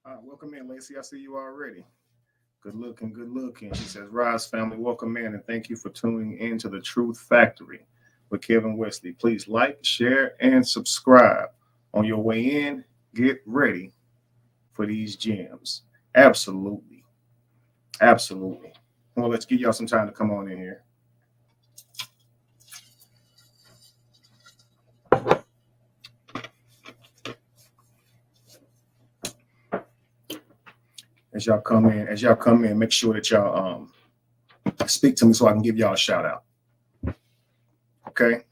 Welcome in, Lacey. I see you already. Good looking, good looking. She says, Rise family, welcome in and thank you for tuning in to the Truth Factory with Kevin Wesley. Please like, share, and subscribe. On your way in, get ready for these gems. Absolutely. Absolutely. Well, let's give y'all some time to come on in here. As y'all come in, make sure that y'all speak to me so I can give y'all a shout out. Okay.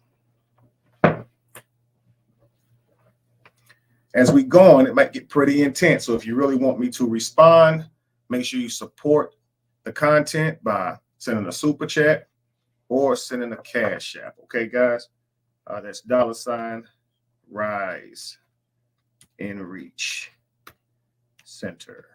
As we go on, it might get pretty intense. So if you really want me to respond, make sure you support the content by sending a super chat or sending a cash app. Okay, guys? That's $ rise in reach center.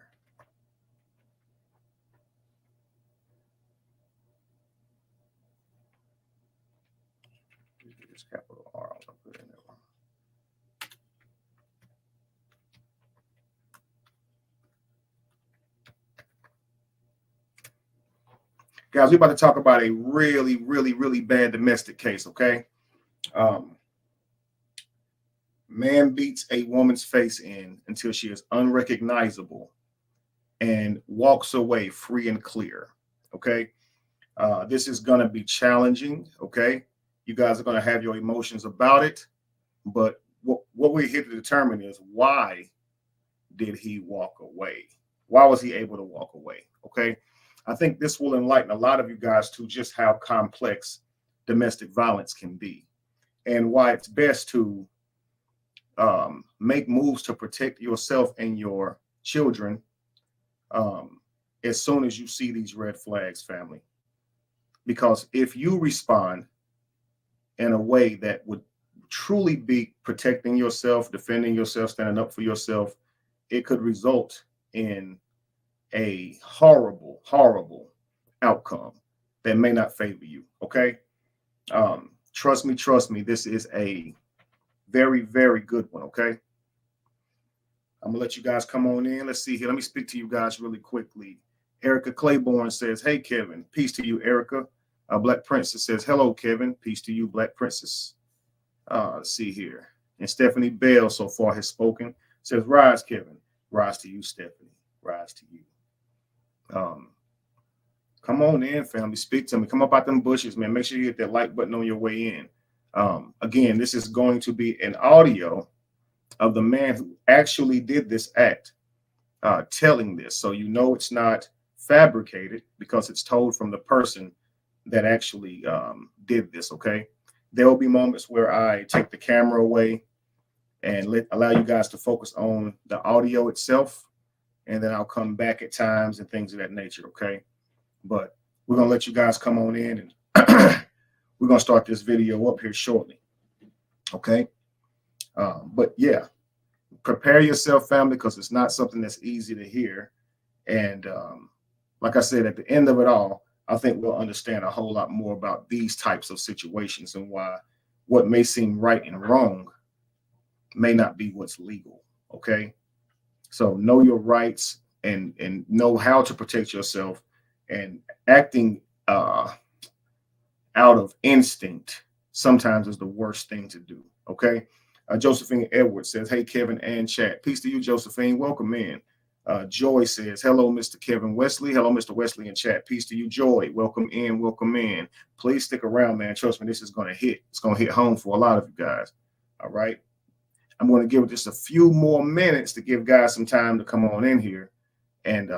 Just capital R. I'll put it in there. Guys, we're about to talk about a really, really, really bad domestic case, okay? Man beats a woman's face in until she is unrecognizable and walks away free and clear, okay? This is going to be challenging, okay? You guys are going to have your emotions about it, but what we're here to determine is why did he walk away? Why was he able to walk away, okay? I think this will enlighten a lot of you guys to just how complex domestic violence can be and why it's best to make moves to protect yourself and your children as soon as you see these red flags, family. Because if you respond in a way that would truly be protecting yourself, defending yourself, standing up for yourself, it could result in a horrible, horrible outcome that may not favor you. Okay. Trust me, this is a very, very good one. Okay. I'm gonna let you guys come on in. Let's see here. Let me speak to you guys really quickly. Erica Claiborne says, "Hey Kevin, peace to you, Erica." Black Princess says, "Hello, Kevin, peace to you, Black Princess." Let's see here. And Stephanie Bell so far has spoken. Says, "Rise, Kevin. Rise to you, Stephanie. Rise to you." Come on in, family. Speak to me. Come up out them bushes, man. Make sure you hit that like button on your way in. Again, this is going to be an audio of the man who actually did this act, telling this. So you know it's not fabricated because it's told from the person that actually did this, okay? There will be moments where I take the camera away and allow you guys to focus on the audio itself, and then I'll come back at times and things of that nature, okay? But we're going to let you guys come on in, and we're going to start this video up here shortly, okay? But yeah, prepare yourself, family, because it's not something that's easy to hear. And like I said, at the end of it all, I think we'll understand a whole lot more about these types of situations and why what may seem right and wrong may not be what's legal, okay? So know your rights and know how to protect yourself, and acting out of instinct sometimes is the worst thing to do, okay? Josephine Edwards says, "Hey, Kevin and chat." Peace to you, Josephine. Welcome in. Joy says, "Hello, Mr. Kevin Wesley." Hello, Mr. Wesley in chat. Peace to you, Joy. Welcome in. Welcome in. Please stick around, man. Trust me, this is going to hit. It's going to hit home for a lot of you guys. All right. I'm going to give it just a few more minutes to give guys some time to come on in here. And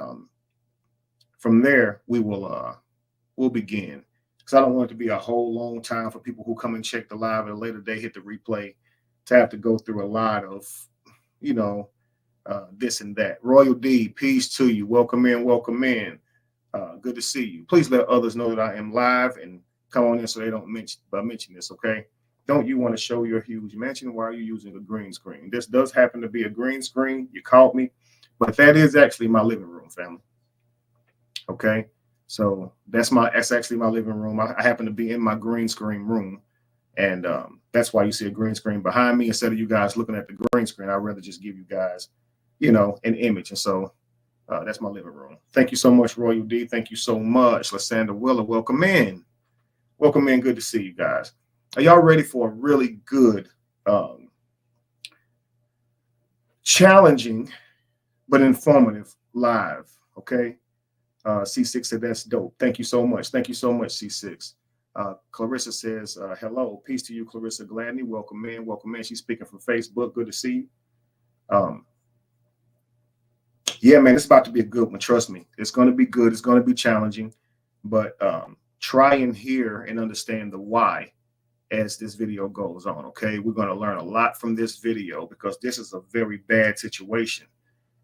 from there, we'll begin. Because I don't want it to be a whole long time for people who come and check the live at a later day, hit the replay, to have to go through a lot of, this and that. Royal D, peace to you. Welcome in, welcome in. Good to see you. Please let others know that I am live and come on in so they don't mention this, okay? Don't you want to show your huge mansion? Why are you using a green screen? This does happen to be a green screen. You caught me, but that is actually my living room, family. Okay, so that's actually my living room. I happen to be in my green screen room, and that's why you see a green screen behind me. Instead of you guys looking at the green screen, I'd rather just give you guys you know, an image. And so that's my living room. Thank you so much, Royal D. Thank you so much, Lysandra Willer. Welcome in. Welcome in. Good to see you guys. Are y'all ready for a really good, challenging, but informative live? Okay. C6 said that's dope. Thank you so much. Thank you so much, C6. Clarissa says, hello. Peace to you, Clarissa Gladney. Welcome in. Welcome in. She's speaking from Facebook. Good to see you. Yeah, man, it's about to be a good one. Trust me. It's going to be good. It's going to be challenging. But try and hear and understand the why as this video goes on. Okay. We're going to learn a lot from this video because this is a very bad situation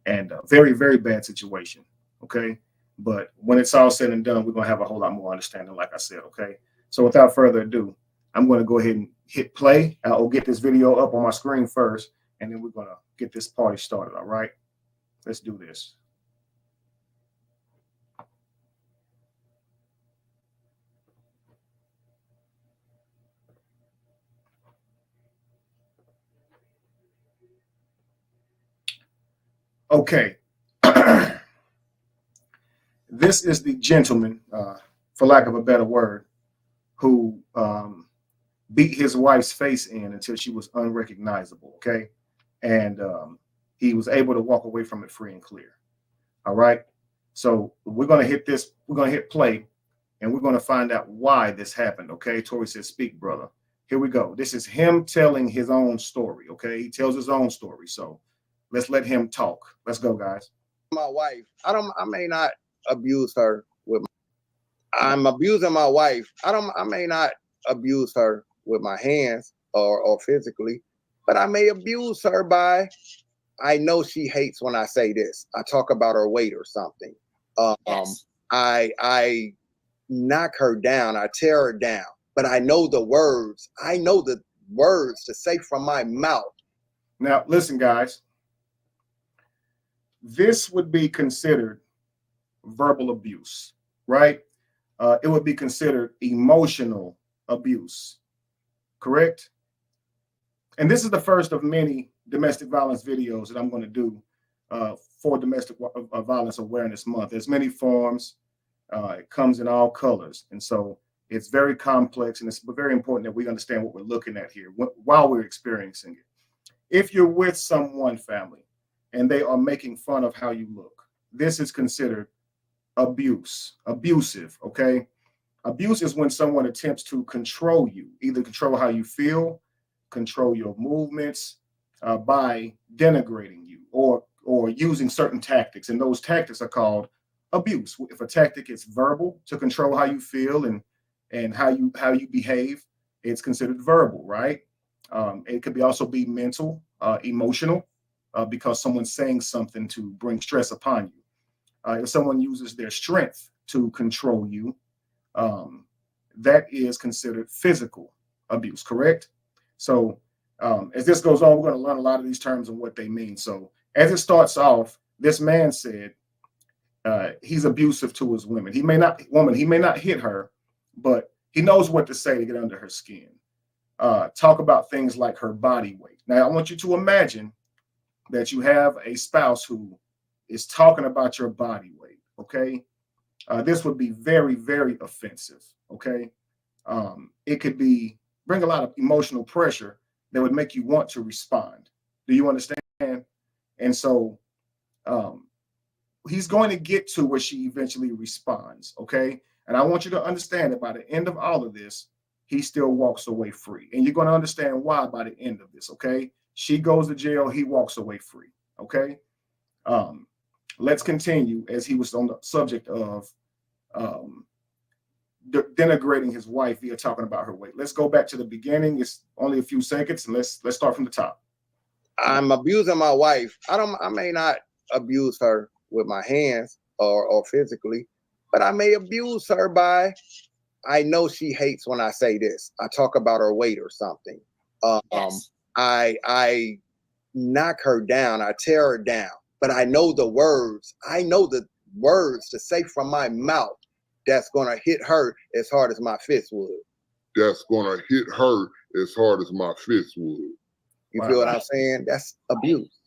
and a very, very bad situation. Okay. But when it's all said and done, we're going to have a whole lot more understanding, like I said. Okay. So without further ado, I'm going to go ahead and hit play. I'll get this video up on my screen first, and then we're going to get this party started. All right. Let's do this. Okay. This is the gentleman, for lack of a better word, who beat his wife's face in until she was unrecognizable. Okay. And he was able to walk away from it free and clear. All right. So we're going to hit this. We're going to hit play and we're going to find out why this happened. Okay. Tori says, speak, brother. Here we go. This is him telling his own story. Okay. He tells his own story. So let's let him talk. Let's go, guys. My wife, I may not abuse her with I'm abusing my wife. I may not abuse her with my hands or physically, but I may abuse her by, I know she hates when I say this. I talk about her weight or something. Yes. I knock her down, I tear her down, but I know the words. I know the words to say from my mouth. Now, listen, guys. This would be considered verbal abuse, right? It would be considered emotional abuse, correct? And this is the first of many domestic violence videos that I'm going to do for Domestic Violence Awareness Month. There's many forms. It comes in all colors. And so it's very complex, and it's very important that we understand what we're looking at here while we're experiencing it. If you're with someone, family, and they are making fun of how you look, this is considered abuse, abusive, okay? Abuse is when someone attempts to control you, either control how you feel, control your movements by denigrating you or using certain tactics. And those tactics are called abuse. If a tactic is verbal to control how you feel and how you behave, it's considered verbal, right? It could also be mental, emotional, because someone's saying something to bring stress upon you. If someone uses their strength to control you, that is considered physical abuse, correct? So as this goes on, we're going to learn a lot of these terms and what they mean. So as it starts off, this man said he's abusive to his women. He may not hit her, but he knows what to say to get under her skin. Talk about things like her body weight. Now, I want you to imagine that you have a spouse who is talking about your body weight, okay? This would be very, very offensive, okay? It could bring a lot of emotional pressure that would make you want to respond. Do you understand? And so he's going to get to where she eventually responds, okay? And I want you to understand that by the end of all of this, he still walks away free. And you're going to understand why by the end of this, okay? She goes to jail, he walks away free, okay? Let's continue as he was on the subject of denigrating his wife via talking about her weight. Let's go back to the beginning. It's only a few seconds, and let's start from the top. I'm abusing my wife. I may not abuse her with my hands or physically, but I may abuse her by, I know she hates when I say this. I talk about her weight or something. Yes. I knock her down, I tear her down, but I know the words. I know the words to say from my mouth that's going to hit her as hard as my fist would. That's going to hit her as hard as my fist would. You feel what I'm saying? That's abuse.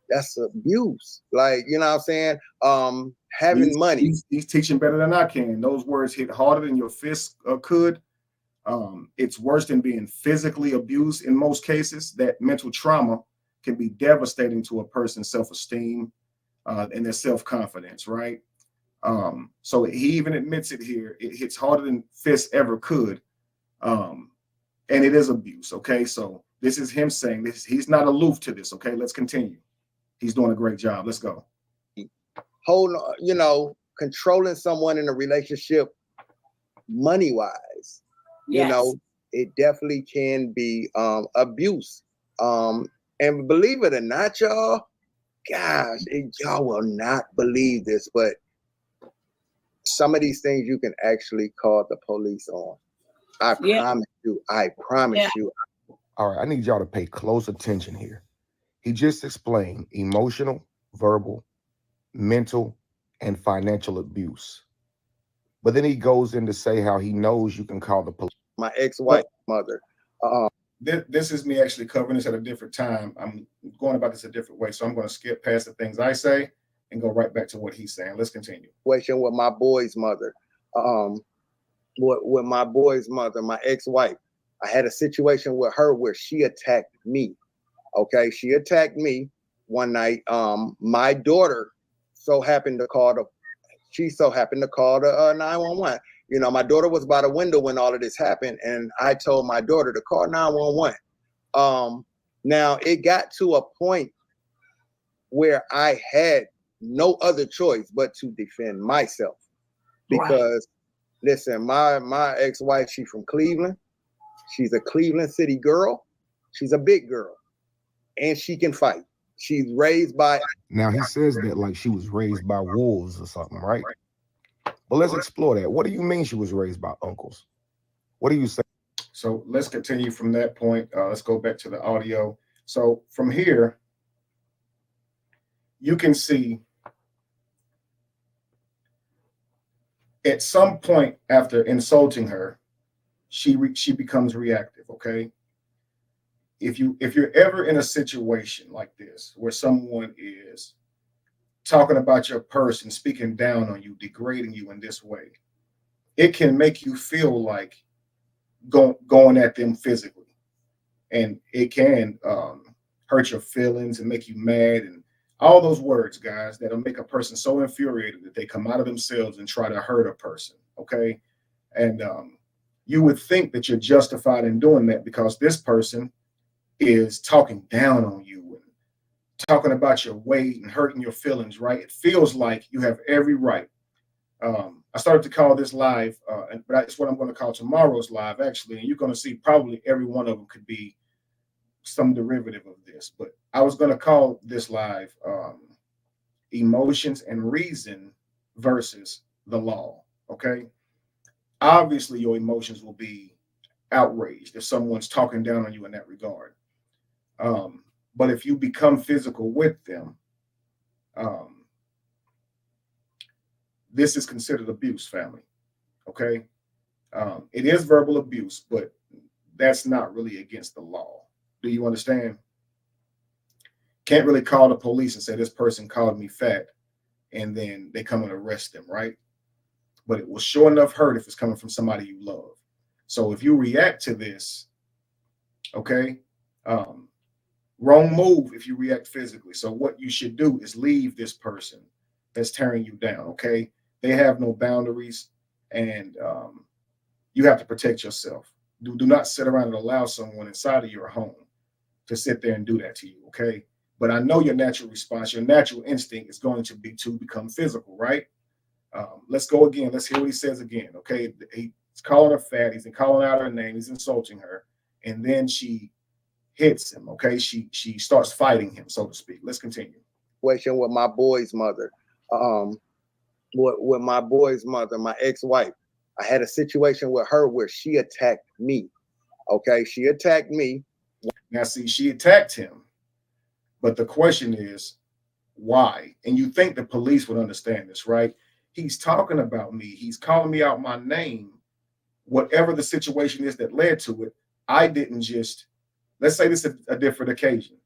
that's abuse. Like, you know what I'm saying? Having money. He's teaching better than I can. Those words hit harder than your fist could. It's worse than being physically abused in most cases. That mental trauma can be devastating to a person's self-esteem and their self-confidence, right? So he even admits it here. It hits harder than fists ever could. And it is abuse, okay? So this is him saying this. He's not aloof to this, okay? Let's continue. He's doing a great job. Let's go. Controlling someone in a relationship money-wise, Yes. it definitely can be abuse. And believe it or not, y'all, gosh, y'all will not believe this, but some of these things you can actually call the police on. I promise you. All right, I need y'all to pay close attention here. He just explained emotional, verbal, mental, and financial abuse. But then he goes in to say how he knows you can call the police. My ex-wife mother. This is me actually covering this at a different time. I'm going about this a different way. So I'm going to skip past the things I say and go right back to what he's saying. Let's continue. Question with my boy's mother. With my boy's mother, my ex-wife. I had a situation with her where she attacked me. Okay, she attacked me one night. My daughter so happened to call the 911. My daughter was by the window when all of this happened, and I told my daughter to call 911. Now it got to a point where I had no other choice but to defend myself, because listen, my ex-wife, she's from Cleveland. She's a Cleveland city girl. She's a big girl, and she can fight. She's raised by. Now he says that like she was raised by wolves or something, right? But let's explore that. What do you mean she was raised by uncles? What do you say? So let's continue from that point. Let's go back to the audio. So from here, you can see at some point after insulting her, she becomes reactive. Okay. If you're ever in a situation like this where someone is talking about your person, speaking down on you, degrading you in this way, it can make you feel like going at them physically, and it can hurt your feelings and make you mad, and all those words, guys, that'll make a person so infuriated that they come out of themselves and try to hurt a person. Okay. And you would think that you're justified in doing that because this person is talking down on you and talking about your weight and hurting your feelings, right? It feels like you have every right. I started to call this live, but that's what I'm going to call tomorrow's live, actually. And you're going to see probably every one of them could be some derivative of this. But I was going to call this live emotions and reason versus the law, okay? Obviously, your emotions will be outraged if someone's talking down on you in that regard. But if you become physical with them, this is considered abuse, family. Okay. It is verbal abuse, but that's not really against the law. Do you understand? Can't really call the police and say this person called me fat and then they come and arrest them, right? But it will sure enough hurt if it's coming from somebody you love. So if you react to this, okay, wrong move if you react physically. So what you should do is leave this person that's tearing you down, okay? They have no boundaries, and you have to protect yourself. Do not sit around and allow someone inside of your home to sit there and do that to you, okay? But I know your natural response, your natural instinct is going to be to become physical, right? Let's go again. Let's hear what he says again, okay? He's calling her fat. He's calling out her name. He's insulting her. And then she hits him, okay? She starts fighting him, so to speak. Let's continue. Question with my boy's mother. With my boy's mother, my ex-wife. I had a situation with her where she attacked me. Okay, she attacked me. Now, see, she attacked him. But the question is, why? And you think the police would understand this, right? He's talking about me. He's calling me out my name. Whatever the situation is that led to it, I didn't just, let's say this is a different occasion.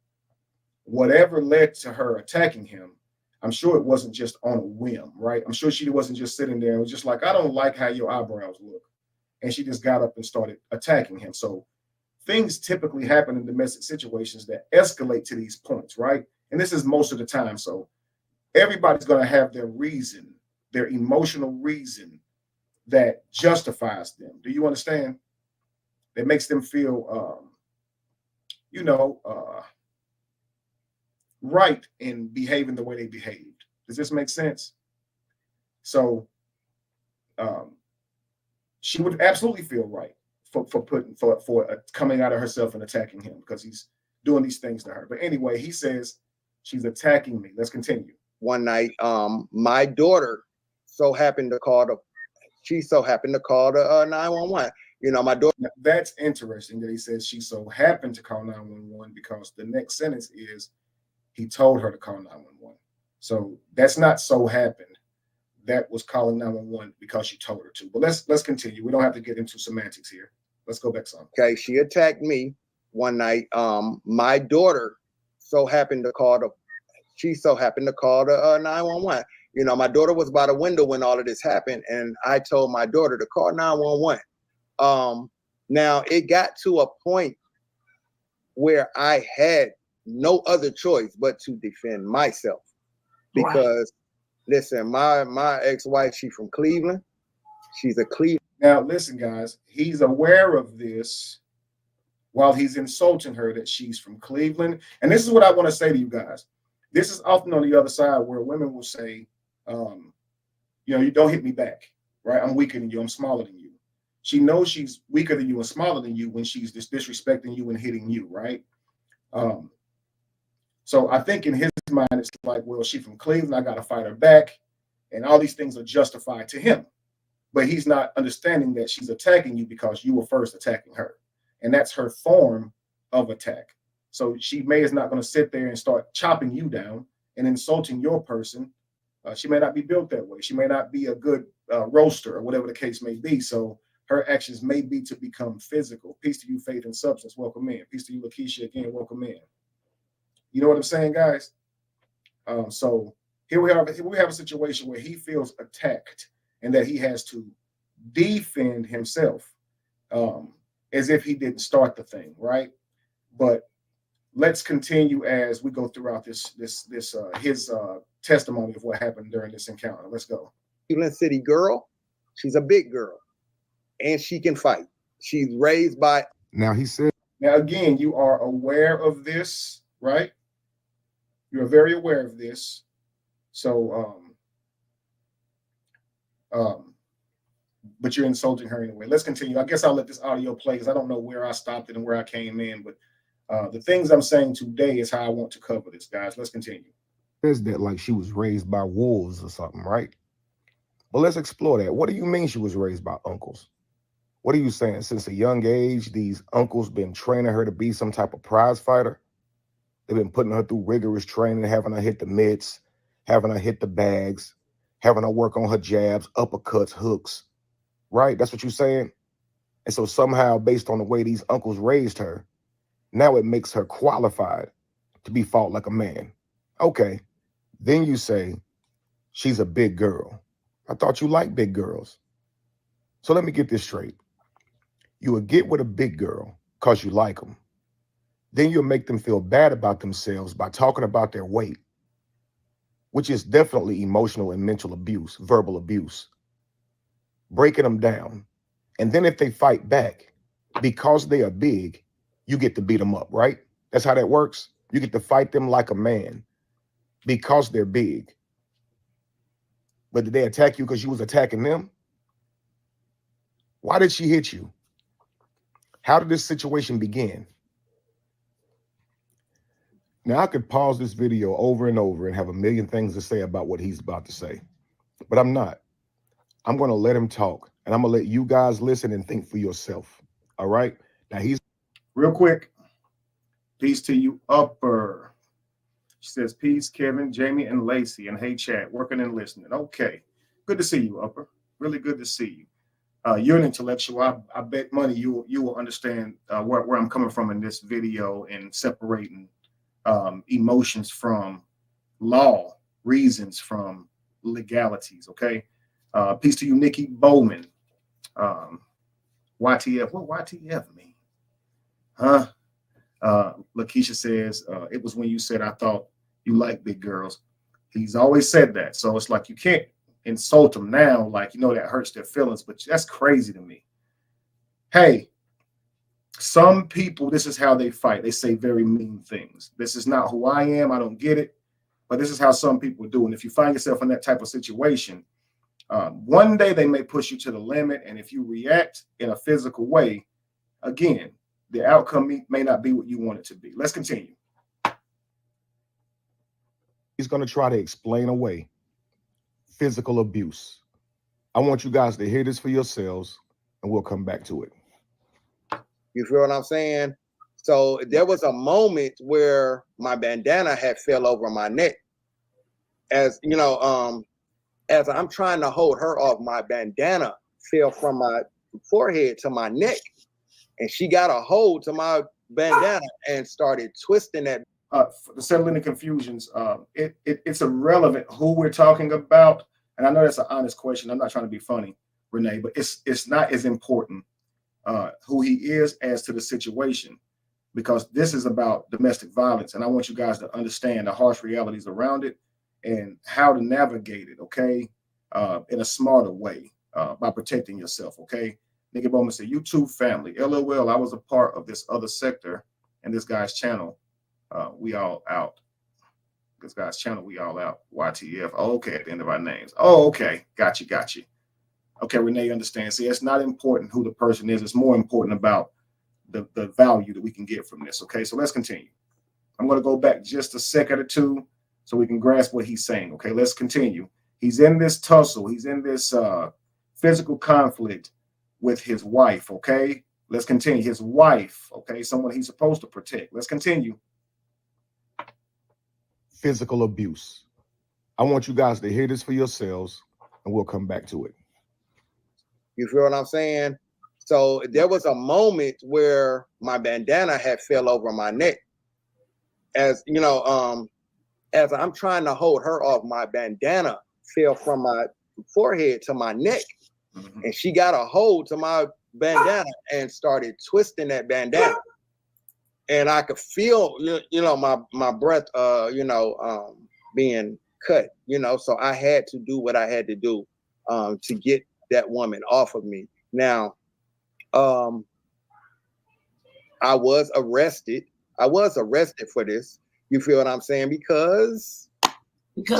whatever led to her attacking him, I'm sure it wasn't just on a whim, right? I'm sure she wasn't just sitting there and was just like, I don't like how your eyebrows look. And she just got up and started attacking him. So things typically happen in domestic situations that escalate to these points, right? And this is most of the time. So everybody's going to have their reason, their emotional reason that justifies them. Do you understand? That makes them feel, right in behaving the way they behaved. Does this make sense? So she would absolutely feel right for coming out of herself and attacking him because he's doing these things to her. But anyway, he says she's attacking me. Let's continue. One night, my daughter so happened to call the 911. You know, my daughter. Now, that's interesting that he says she so happened to call 911 because the next sentence is he told her to call 911. So that's not so happened. That was calling 911 because she told her to. But let's continue. We don't have to get into semantics here. Let's go back some. Okay, she attacked me one night. My daughter so happened to call the 911. You know, my daughter was by the window when all of this happened, and I told my daughter to call 911. Now it got to a point where I had no other choice but to defend myself because listen, my ex-wife, she's from Cleveland. She's a Cleveland. Now listen, guys, he's aware of this while he's insulting her that she's from Cleveland. And this is what I want to say to you guys. This is often on the other side where women will say, you don't hit me back, right? I'm weaker than you. I'm smaller than you. She knows she's weaker than you and smaller than you when she's disrespecting you and hitting you, right? So I think in his mind, it's like, well, she's from Cleveland. I got to fight her back. And all these things are justified to him. But he's not understanding that she's attacking you because you were first attacking her. And that's her form of attack. So she is not going to sit there and start chopping you down and insulting your person. She may not be built that way. She may not be a good roaster or whatever the case may be. So her actions may be to become physical. Peace to you, Faith and Substance. Welcome in. Peace to you, Lakeisha. Again, welcome in. You know what I'm saying, guys? So here we have a situation where he feels attacked and that he has to defend himself as if he didn't start the thing, right? But let's continue as we go throughout his testimony of what happened during this encounter. Let's go. Cleveland City girl. She's a big girl, and she can fight. She's raised by. Now he said. Now again, you are aware of this, right? You are very aware of this. So, but you're insulting her anyway. Let's continue. I guess I'll let this audio play because I don't know where I stopped it and where I came in, but the things I'm saying today is how I want to cover this, guys. Let's continue. Says that like she was raised by wolves or something, right? But let's explore that. What do you mean she was raised by uncles? What are you saying? Since a young age, these uncles been training her to be some type of prize fighter? They've been putting her through rigorous training, having her hit the mitts, having her hit the bags, having her work on her jabs, uppercuts, hooks, right? That's what you're saying? And so somehow, based on the way these uncles raised her, now it makes her qualified to be fought like a man. Okay. Then you say she's a big girl. I thought you liked big girls. So let me get this straight. You would get with a big girl because you like them. Then you'll make them feel bad about themselves by talking about their weight, which is definitely emotional and mental abuse, verbal abuse, breaking them down. And then if they fight back, because they are big, you get to beat them up, right? That's how that works. You get to fight them like a man because they're big. But did they attack you because you was attacking them? Why did she hit you? How did this situation begin? Now, I could pause this video over and over and have a million things to say about what he's about to say, but I'm not. I'm going to let him talk, and I'm going to let you guys listen and think for yourself, all right? Now, he's... Real quick, peace to you, Upper. She says, peace, Kevin, Jamie, and Lacey, and hey, chat, working and listening. Okay, good to see you, Upper. Really good to see you. You're an intellectual. I bet money you will understand where I'm coming from in this video and separating emotions from law, reasons from legalities. Okay. Peace to you, Nikki Bowman. YTF. What YTF mean? Huh? Lakeisha says, it was when you said, I thought you like big girls. He's always said that. So it's like you can't insult him now. Like, you know, that hurts their feelings, but that's crazy to me. Hey, some people, this is how they fight. They say very mean things. This is not who I am. I don't get it. But this is how some people do. And if you find yourself in that type of situation, one day they may push you to the limit. And if you react in a physical way, again, the outcome may not be what you want it to be. Let's continue. He's going to try to explain away physical abuse. I want you guys to hear this for yourselves, and we'll come back to it. You feel what I'm saying? So there was a moment where my bandana had fell over my neck. As you know, as I'm trying to hold her off, my bandana fell from my forehead to my neck. And she got a hold to my bandana and started twisting that. For the settling the confusions, it's irrelevant who we're talking about. And I know that's an honest question. I'm not trying to be funny, Renee, but it's not as important who he is as to the situation, because this is about domestic violence. And I want you guys to understand the harsh realities around it and how to navigate it, okay, in a smarter way by protecting yourself, okay? Nikki Bowman said, YouTube family, LOL, I was a part of this other sector and this guy's channel. We all out. This guy's channel, we all out. YTF. Oh, okay, at the end of our names. Oh, okay. Got you. Okay, Renee understands. See, it's not important who the person is. It's more important about the value that we can get from this. Okay, so let's continue. I'm going to go back just a second or two so we can grasp what he's saying. Okay, let's continue. He's in this tussle. He's in this physical conflict with his wife. Okay, let's continue. His wife. Okay, someone he's supposed to protect. Let's continue. Physical abuse. I want you guys to hear this for yourselves, and we'll come back to it. You feel what I'm saying? So there was a moment where my bandana had fell over my neck. As you know, as I'm trying to hold her off, my bandana fell from my forehead to my neck. Mm-hmm. And she got a hold to my bandana and started twisting that bandana. And I could feel, you know, my breath, being cut, so I had to do what I had to do to get that woman off of me. Now, I was arrested. I was arrested for this. You feel what I'm saying? Because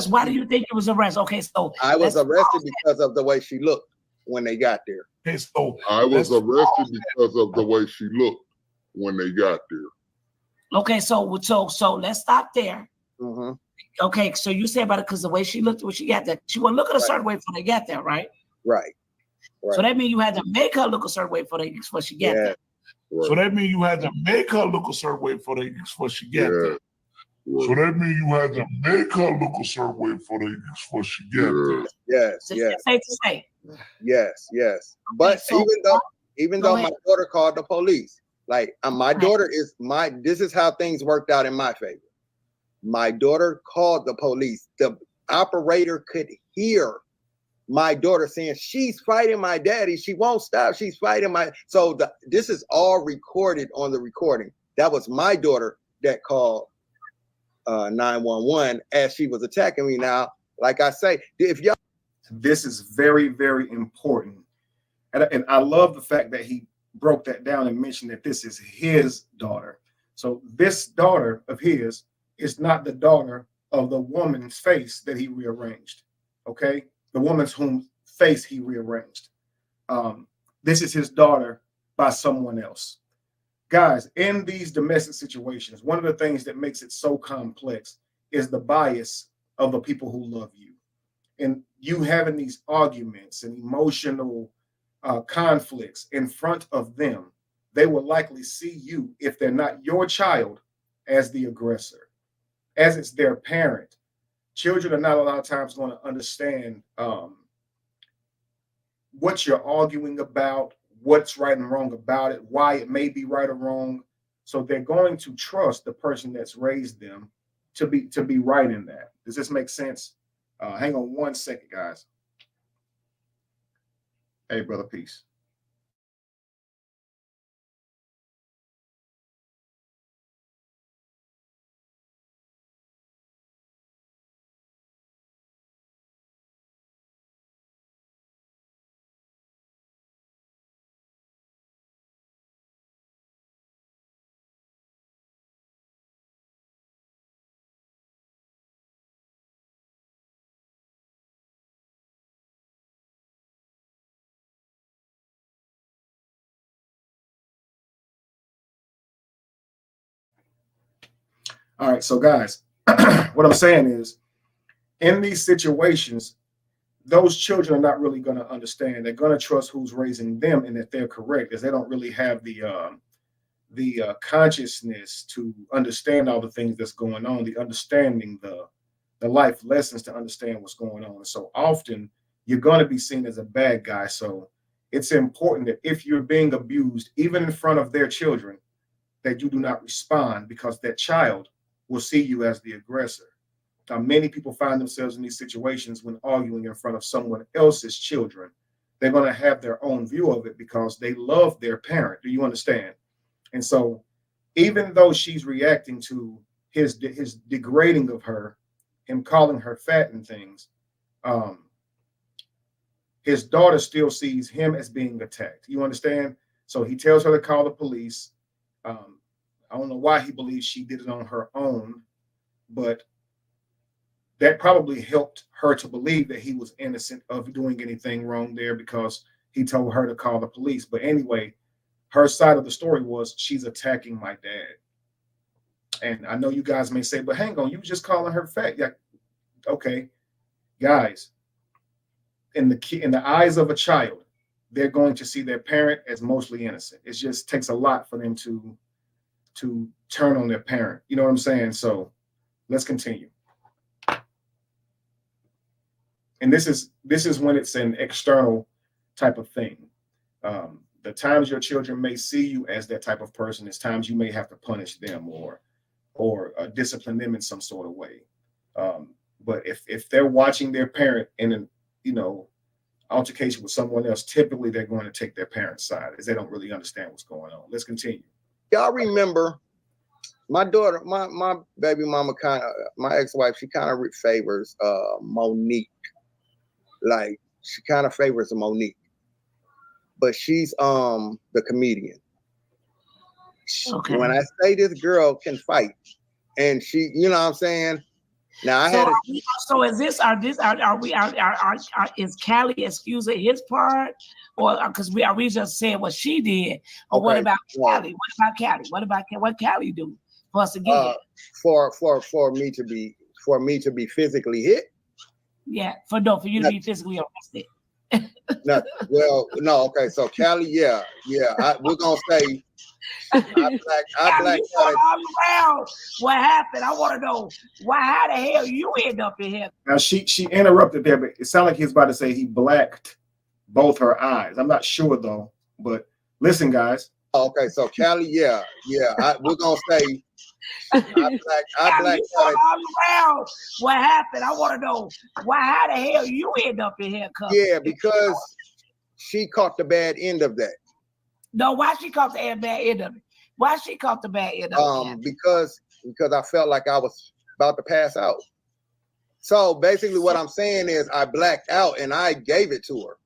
why do you think you was arrested? Okay, so I was arrested because of the way she looked when they got there. Okay, so I was arrested because of the way she looked when they got there. Okay, so let's stop there. Mm-hmm. Okay, so you say about it because the way she looked when she got there, she wasn't looking a certain way before they got there, right? Right. So that means you had to make her look a certain way before she got there. Right. So that means you had to make her look a certain way before she got there. Right. So that means you had to make her look a certain way before she got there. Yes, so yes. Safe to say. Yes. But so, even though my daughter called the police, like my daughter is this is how things worked out in my favor. My daughter called the police. The operator could hear my daughter saying, she's fighting my daddy. She won't stop. She's fighting my. So this is all recorded on the recording. That was my daughter that called 911 as she was attacking me. Now, like I say, if y'all. This is very, very important. And I love the fact that he broke that down and mentioned that this is his daughter. So this daughter of his is not the daughter of the woman's face that he rearranged. Okay. The woman's whom face he rearranged. This is his daughter by someone else. Guys, in these domestic situations, one of the things that makes it so complex is the bias of the people who love you. And you having these arguments and emotional conflicts in front of them, they will likely see you, if they're not your child, as the aggressor, as it's their parent. Children are not a lot of times going to understand what you're arguing about, what's right and wrong about it, why it may be right or wrong. So they're going to trust the person that's raised them to be right in that. Does this make sense? Hang on 1 second, guys. Hey, brother, peace. All right, so guys, what I'm saying is, in these situations, those children are not really going to understand. They're going to trust who's raising them and that they're correct, as they don't really have the consciousness to understand all the things that's going on, the understanding, the life lessons to understand what's going on. And so often you're going to be seen as a bad guy. So it's important that if you're being abused, even in front of their children, that you do not respond, because that child will see you as the aggressor. Many people find themselves in these situations when arguing in front of someone else's children. They're going to have their own view of it because they love their parent. Do you understand? And so even though she's reacting to his degrading of her, him calling her fat and things, his daughter still sees him as being attacked. You understand? So he tells her to call the police. I don't know why he believes she did it on her own, but that probably helped her to believe that he was innocent of doing anything wrong there, because he told her to call the police. But anyway, her side of the story was, she's attacking my dad. And I know you guys may say, but hang on, you were just calling her fat. Yeah, okay, guys, in the eyes of a child, they're going to see their parent as mostly innocent. It just takes a lot for them to turn on their parent. You know what I'm saying? So let's continue. And this is when it's an external type of thing. The times your children may see you as that type of person is times you may have to punish them or discipline them in some sort of way. But if they're watching their parent in an altercation with someone else, typically they're going to take their parent's side, as they don't really understand what's going on. Let's continue. Y'all remember my daughter, my baby mama, my ex-wife, she kind of favors Monique. Like, she kind of favors Monique, but she's the comedian. Okay. When I say this girl can fight, and she, you know what I'm saying? Now so is this is Callie excusing his part, or because we just saying what she did, or okay, what about Callie? What about Callie? What Callie do for us again? For me to be physically hit. Yeah, for you to be physically arrested. No, okay. So Callie, yeah. We're gonna say I blacked out. Around. What happened? I want to know how the hell you end up in here. Now she interrupted there, but it sounded like he was about to say he blacked both her eyes. I'm not sure though, but listen, guys. Okay, so Callie, yeah. We're gonna say I blacked out. Around. What happened? I want to know how the hell you end up in here. Yeah, because she caught the bad end of that. No, why she caught the bad end of it? Why she caught the bad end of it? Because I felt like I was about to pass out. So basically what I'm saying is I blacked out and I gave it to her.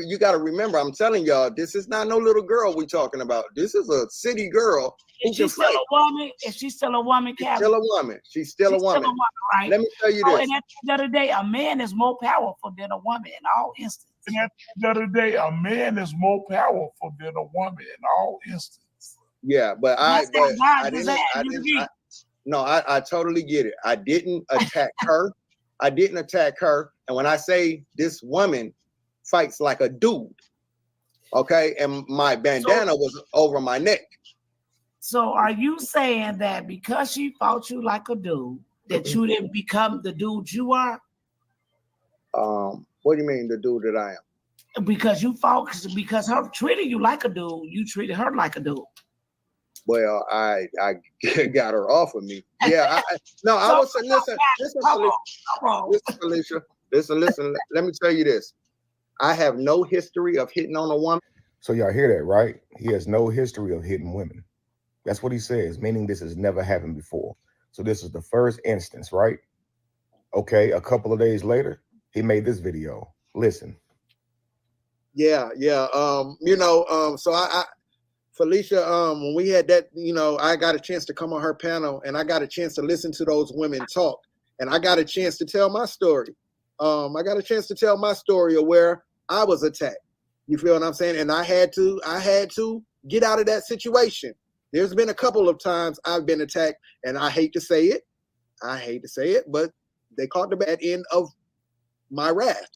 You got to remember, I'm telling y'all, this is not no little girl we talking about. This is a city girl. Is she still a woman? Is she still a woman, Callie? She's still a woman. She's still a woman, right? Let me tell you this. And at the end of the day, a man is more powerful than a woman in all instances. And at the end of the day, a man is more powerful than a woman in all instances. Yeah, but I totally get it. I didn't attack her. And when I say this woman fights like a dude, okay, and my bandana was over my neck. So are you saying that because she fought you like a dude, that you didn't become the dude you are? What do you mean, the dude that I am? Because you fought because her treated you like a dude, you treated her like a dude. Well, I got her off of me. Yeah, no, I was listen, Felicia. Listen. Let me tell you this. I have no history of hitting on a woman. So y'all hear that, right? He has no history of hitting women. That's what he says, meaning this has never happened before. So this is the first instance, right? Okay, a couple of days later, he made this video. Listen. Yeah. So I Felicia, when we had that, I got a chance to come on her panel and I got a chance to listen to those women talk. And I got a chance to tell my story. I got a chance to tell my story of where I was attacked. You feel what I'm saying? And I had to get out of that situation. There's been a couple of times I've been attacked, and I hate to say it, but they caught the bad end of my wrath.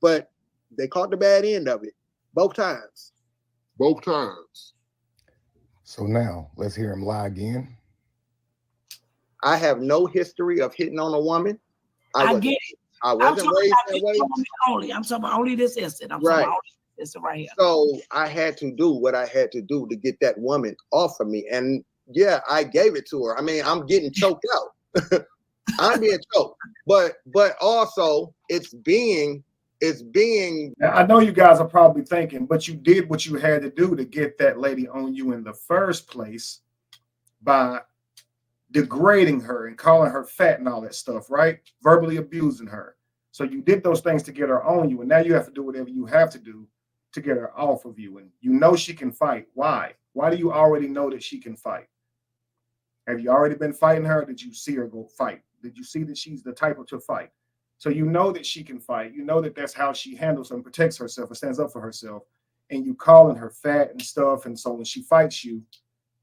But they caught the bad end of it both times. So now let's hear him lie again. I have no history of hitting on a woman. I get it. I wasn't raised that way. I'm talking about only this instant. Right. This right here. So I had to do what I had to do to get that woman off of me. And yeah, I gave it to her. I mean, I'm getting choked out. I'm being choked. But also it's being Now, I know you guys are probably thinking, but you did what you had to do to get that lady on you in the first place by degrading her and calling her fat and all that stuff, right? Verbally abusing her. So you did those things to get her on you, and now you have to do whatever you have to do to get her off of you. And you know she can fight. Why? Why do you already know that she can fight? Have you already been fighting her? Or did you see her go fight? Did you see that she's the type of to fight? So you know that she can fight. You know that that's how she handles and protects herself and stands up for herself. And you calling her fat and stuff. And so when she fights you,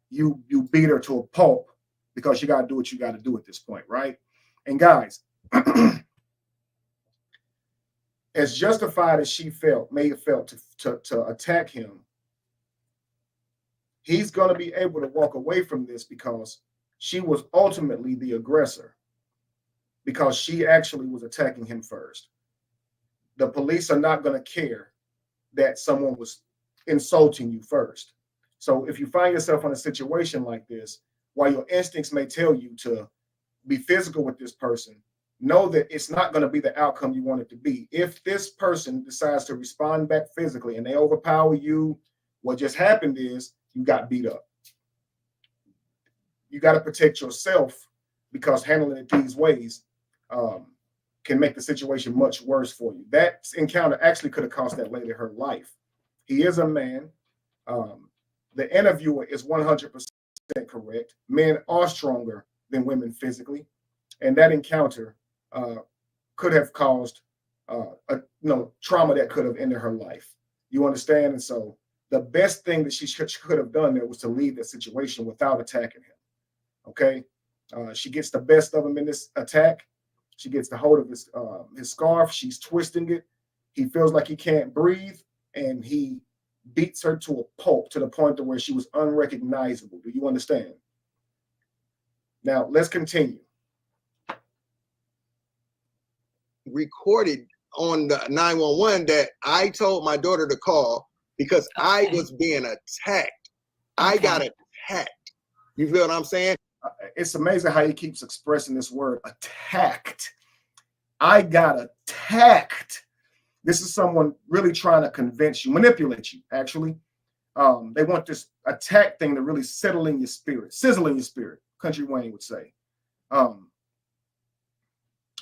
you beat her to a pulp because you got to do what you got to do at this point, right? And guys, as justified as she may have felt to attack him, he's going to be able to walk away from this because she was ultimately the aggressor, because she actually was attacking him first. The police are not going to care that someone was insulting you first. So if you find yourself in a situation like this, while your instincts may tell you to be physical with this person, know that it's not going to be the outcome you want it to be. If this person decides to respond back physically and they overpower you, what just happened is you got beat up. You got to protect yourself, because handling it these ways can make the situation much worse for you. That encounter actually could have cost that lady her life. He is a man. The interviewer is 100% correct. Men are stronger than women physically, and that encounter could have caused trauma that could have ended her life. You understand? And so the best thing that she could have done there was to leave that situation without attacking him. Okay, she gets the best of him in this attack. She gets the hold of his scarf. She's twisting it. He feels like he can't breathe, and he beats her to a pulp to the point to where she was unrecognizable. Do you understand? Now let's continue. Recorded on the 911 that I told my daughter to call because I was being attacked. I got attacked. You feel what I'm saying? It's amazing how he keeps expressing this word, attacked. I got attacked. This is someone really trying to convince you, manipulate you, actually. They want this attack thing to really settle in your spirit, sizzle in your spirit, Country Wayne would say.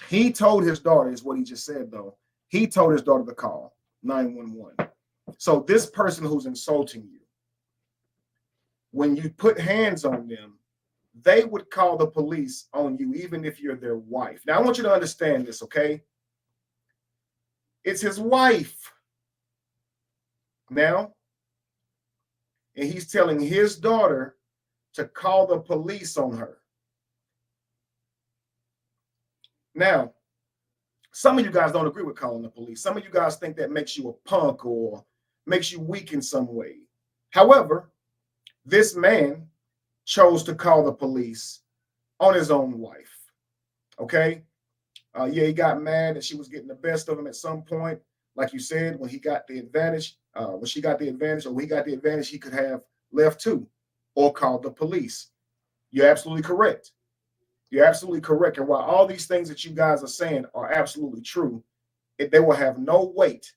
He told his daughter, is what he just said, though. He told his daughter to call 911. So this person who's insulting you, when you put hands on them, they would call the police on you, even if you're their wife. Now, I want you to understand this, okay? It's his wife now, and he's telling his daughter to call the police on her. Now, some of you guys don't agree with calling the police. Some of you guys think that makes you a punk or makes you weak in some way. However, this man chose to call the police on his own wife, okay? Yeah, he got mad that she was getting the best of him at some point. Like you said, when he got the advantage, when she got the advantage, or when he got the advantage, he could have left too, or called the police. You're absolutely correct. You're absolutely correct. And while all these things that you guys are saying are absolutely true, they will have no weight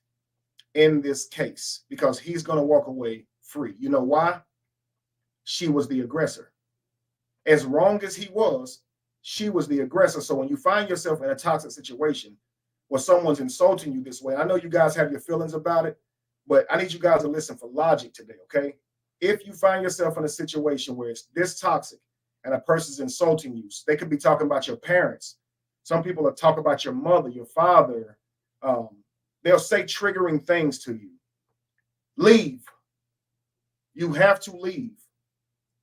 in this case because he's going to walk away free. You know why? She was the aggressor. As wrong as he was, she was the aggressor. So when you find yourself in a toxic situation where someone's insulting you this way, I know you guys have your feelings about it, but I need you guys to listen for logic today, okay? If you find yourself in a situation where it's this toxic and a person's insulting you, they could be talking about your parents. Some people will talk about your mother, your father. They'll say triggering things to you. Leave. You have to leave.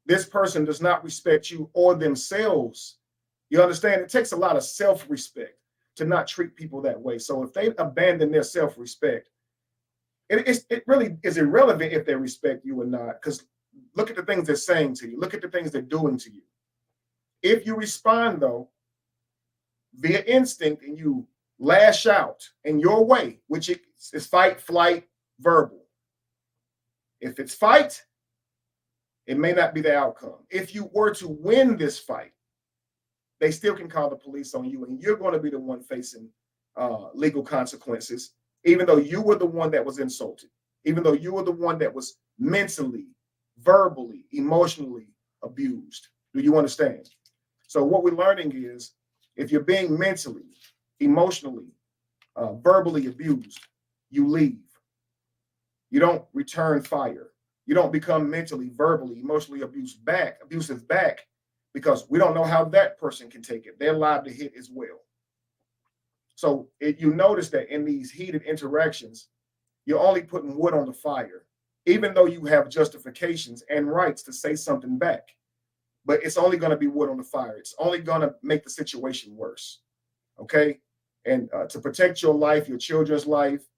This person does not respect you or themselves. You understand? It takes a lot of self-respect to not treat people that way. So if they abandon their self-respect, it really is irrelevant if they respect you or not, because look at the things they're saying to you. Look at the things they're doing to you. If you respond, though, via instinct and you lash out in your way, which is fight, flight, verbal. If it's fight, it may not be the outcome. If you were to win this fight, they still can call the police on you, and you're going to be the one facing legal consequences, even though you were the one that was insulted, even though you were the one that was mentally, verbally, emotionally abused. Do you understand? So what we're learning is if you're being mentally, emotionally, verbally abused, you leave. You don't return fire. You don't become mentally, verbally, emotionally abusive back, because we don't know how that person can take it. They're liable to hit as well. So you notice that in these heated interactions, you're only putting wood on the fire, even though you have justifications and rights to say something back. But it's only going to be wood on the fire. It's only going to make the situation worse. Okay? And to protect your life, your children's lives,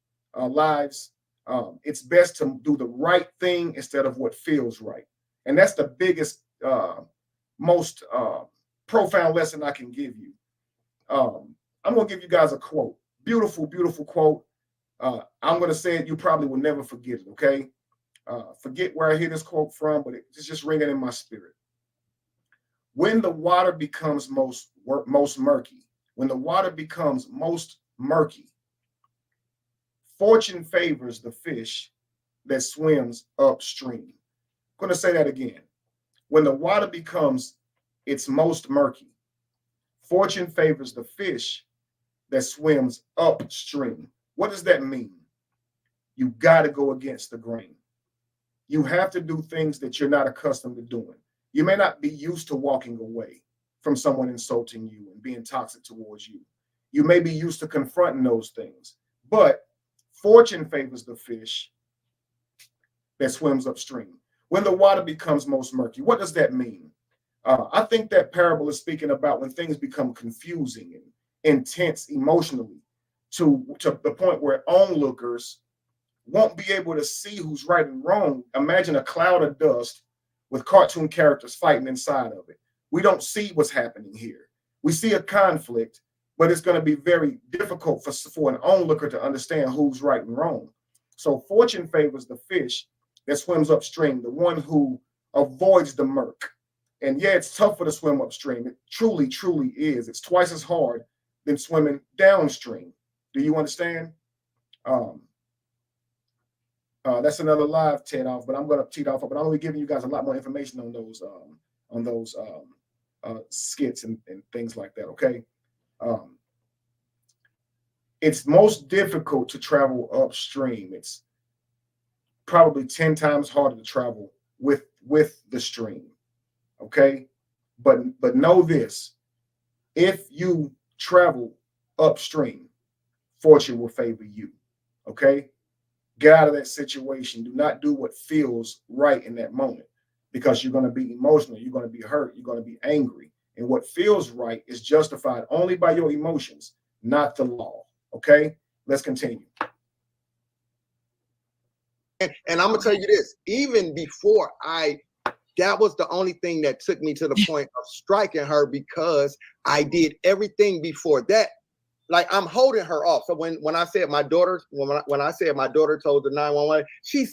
it's best to do the right thing instead of what feels right. And that's the biggest, most profound lesson I can give you. I'm going to give you guys a quote. Beautiful, beautiful quote. I'm going to say it. You probably will never forget it, okay? Forget where I hear this quote from, but it's just ringing in my spirit. When the water becomes most murky, when the water becomes most murky, fortune favors the fish that swims upstream. I'm going to say that again. When the water becomes its most murky, fortune favors the fish that swims upstream. What does that mean? You got to go against the grain. You have to do things that you're not accustomed to doing. You may not be used to walking away from someone insulting you and being toxic towards you. You may be used to confronting those things, but fortune favors the fish that swims upstream. When the water becomes most murky, what does that mean? I think that parable is speaking about when things become confusing and intense emotionally to the point where onlookers won't be able to see who's right and wrong. Imagine a cloud of dust with cartoon characters fighting inside of it. We don't see what's happening here. We see a conflict, but it's going to be very difficult for an onlooker to understand who's right and wrong. So fortune favors the fish that swims upstream, the one who avoids the murk. And yeah, it's tougher to swim upstream. It truly, truly is. It's twice as hard than swimming downstream. Do you understand? That's another live TED off, but I'm going to tee it off. But I'm going to be giving you guys a lot more information on those skits and things like that. Okay. It's most difficult to travel upstream. It's probably 10 times harder to travel with the stream. Okay. But know this: if you travel upstream, fortune will favor you. Okay. Get out of that situation. Do not do what feels right in that moment, because you're going to be emotional. You're going to be hurt. You're going to be angry. And what feels right is justified only by your emotions, not the law. Okay, let's continue. And I'm going to tell you this, even before that was the only thing that took me to the point of striking her, because I did everything before that like I'm holding her off. So when I said my daughter, when I said my daughter told the 911, she's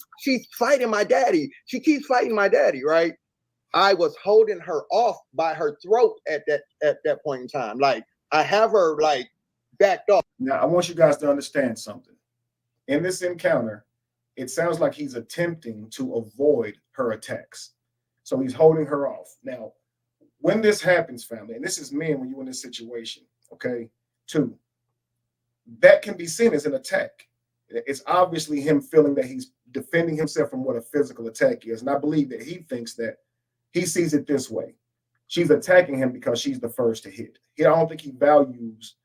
fighting my daddy. She keeps fighting my daddy, right? I was holding her off by her throat at that point in time. Like I have her like backed off. Now I want you guys to understand something. In this encounter, it sounds like he's attempting to avoid her attacks. So he's holding her off. Now, when this happens, family, and this is men when you're in this situation, okay, too, that can be seen as an attack. It's obviously him feeling that he's defending himself from what a physical attack is. And I believe that he thinks that he sees it this way. She's attacking him because she's the first to hit. I don't think he values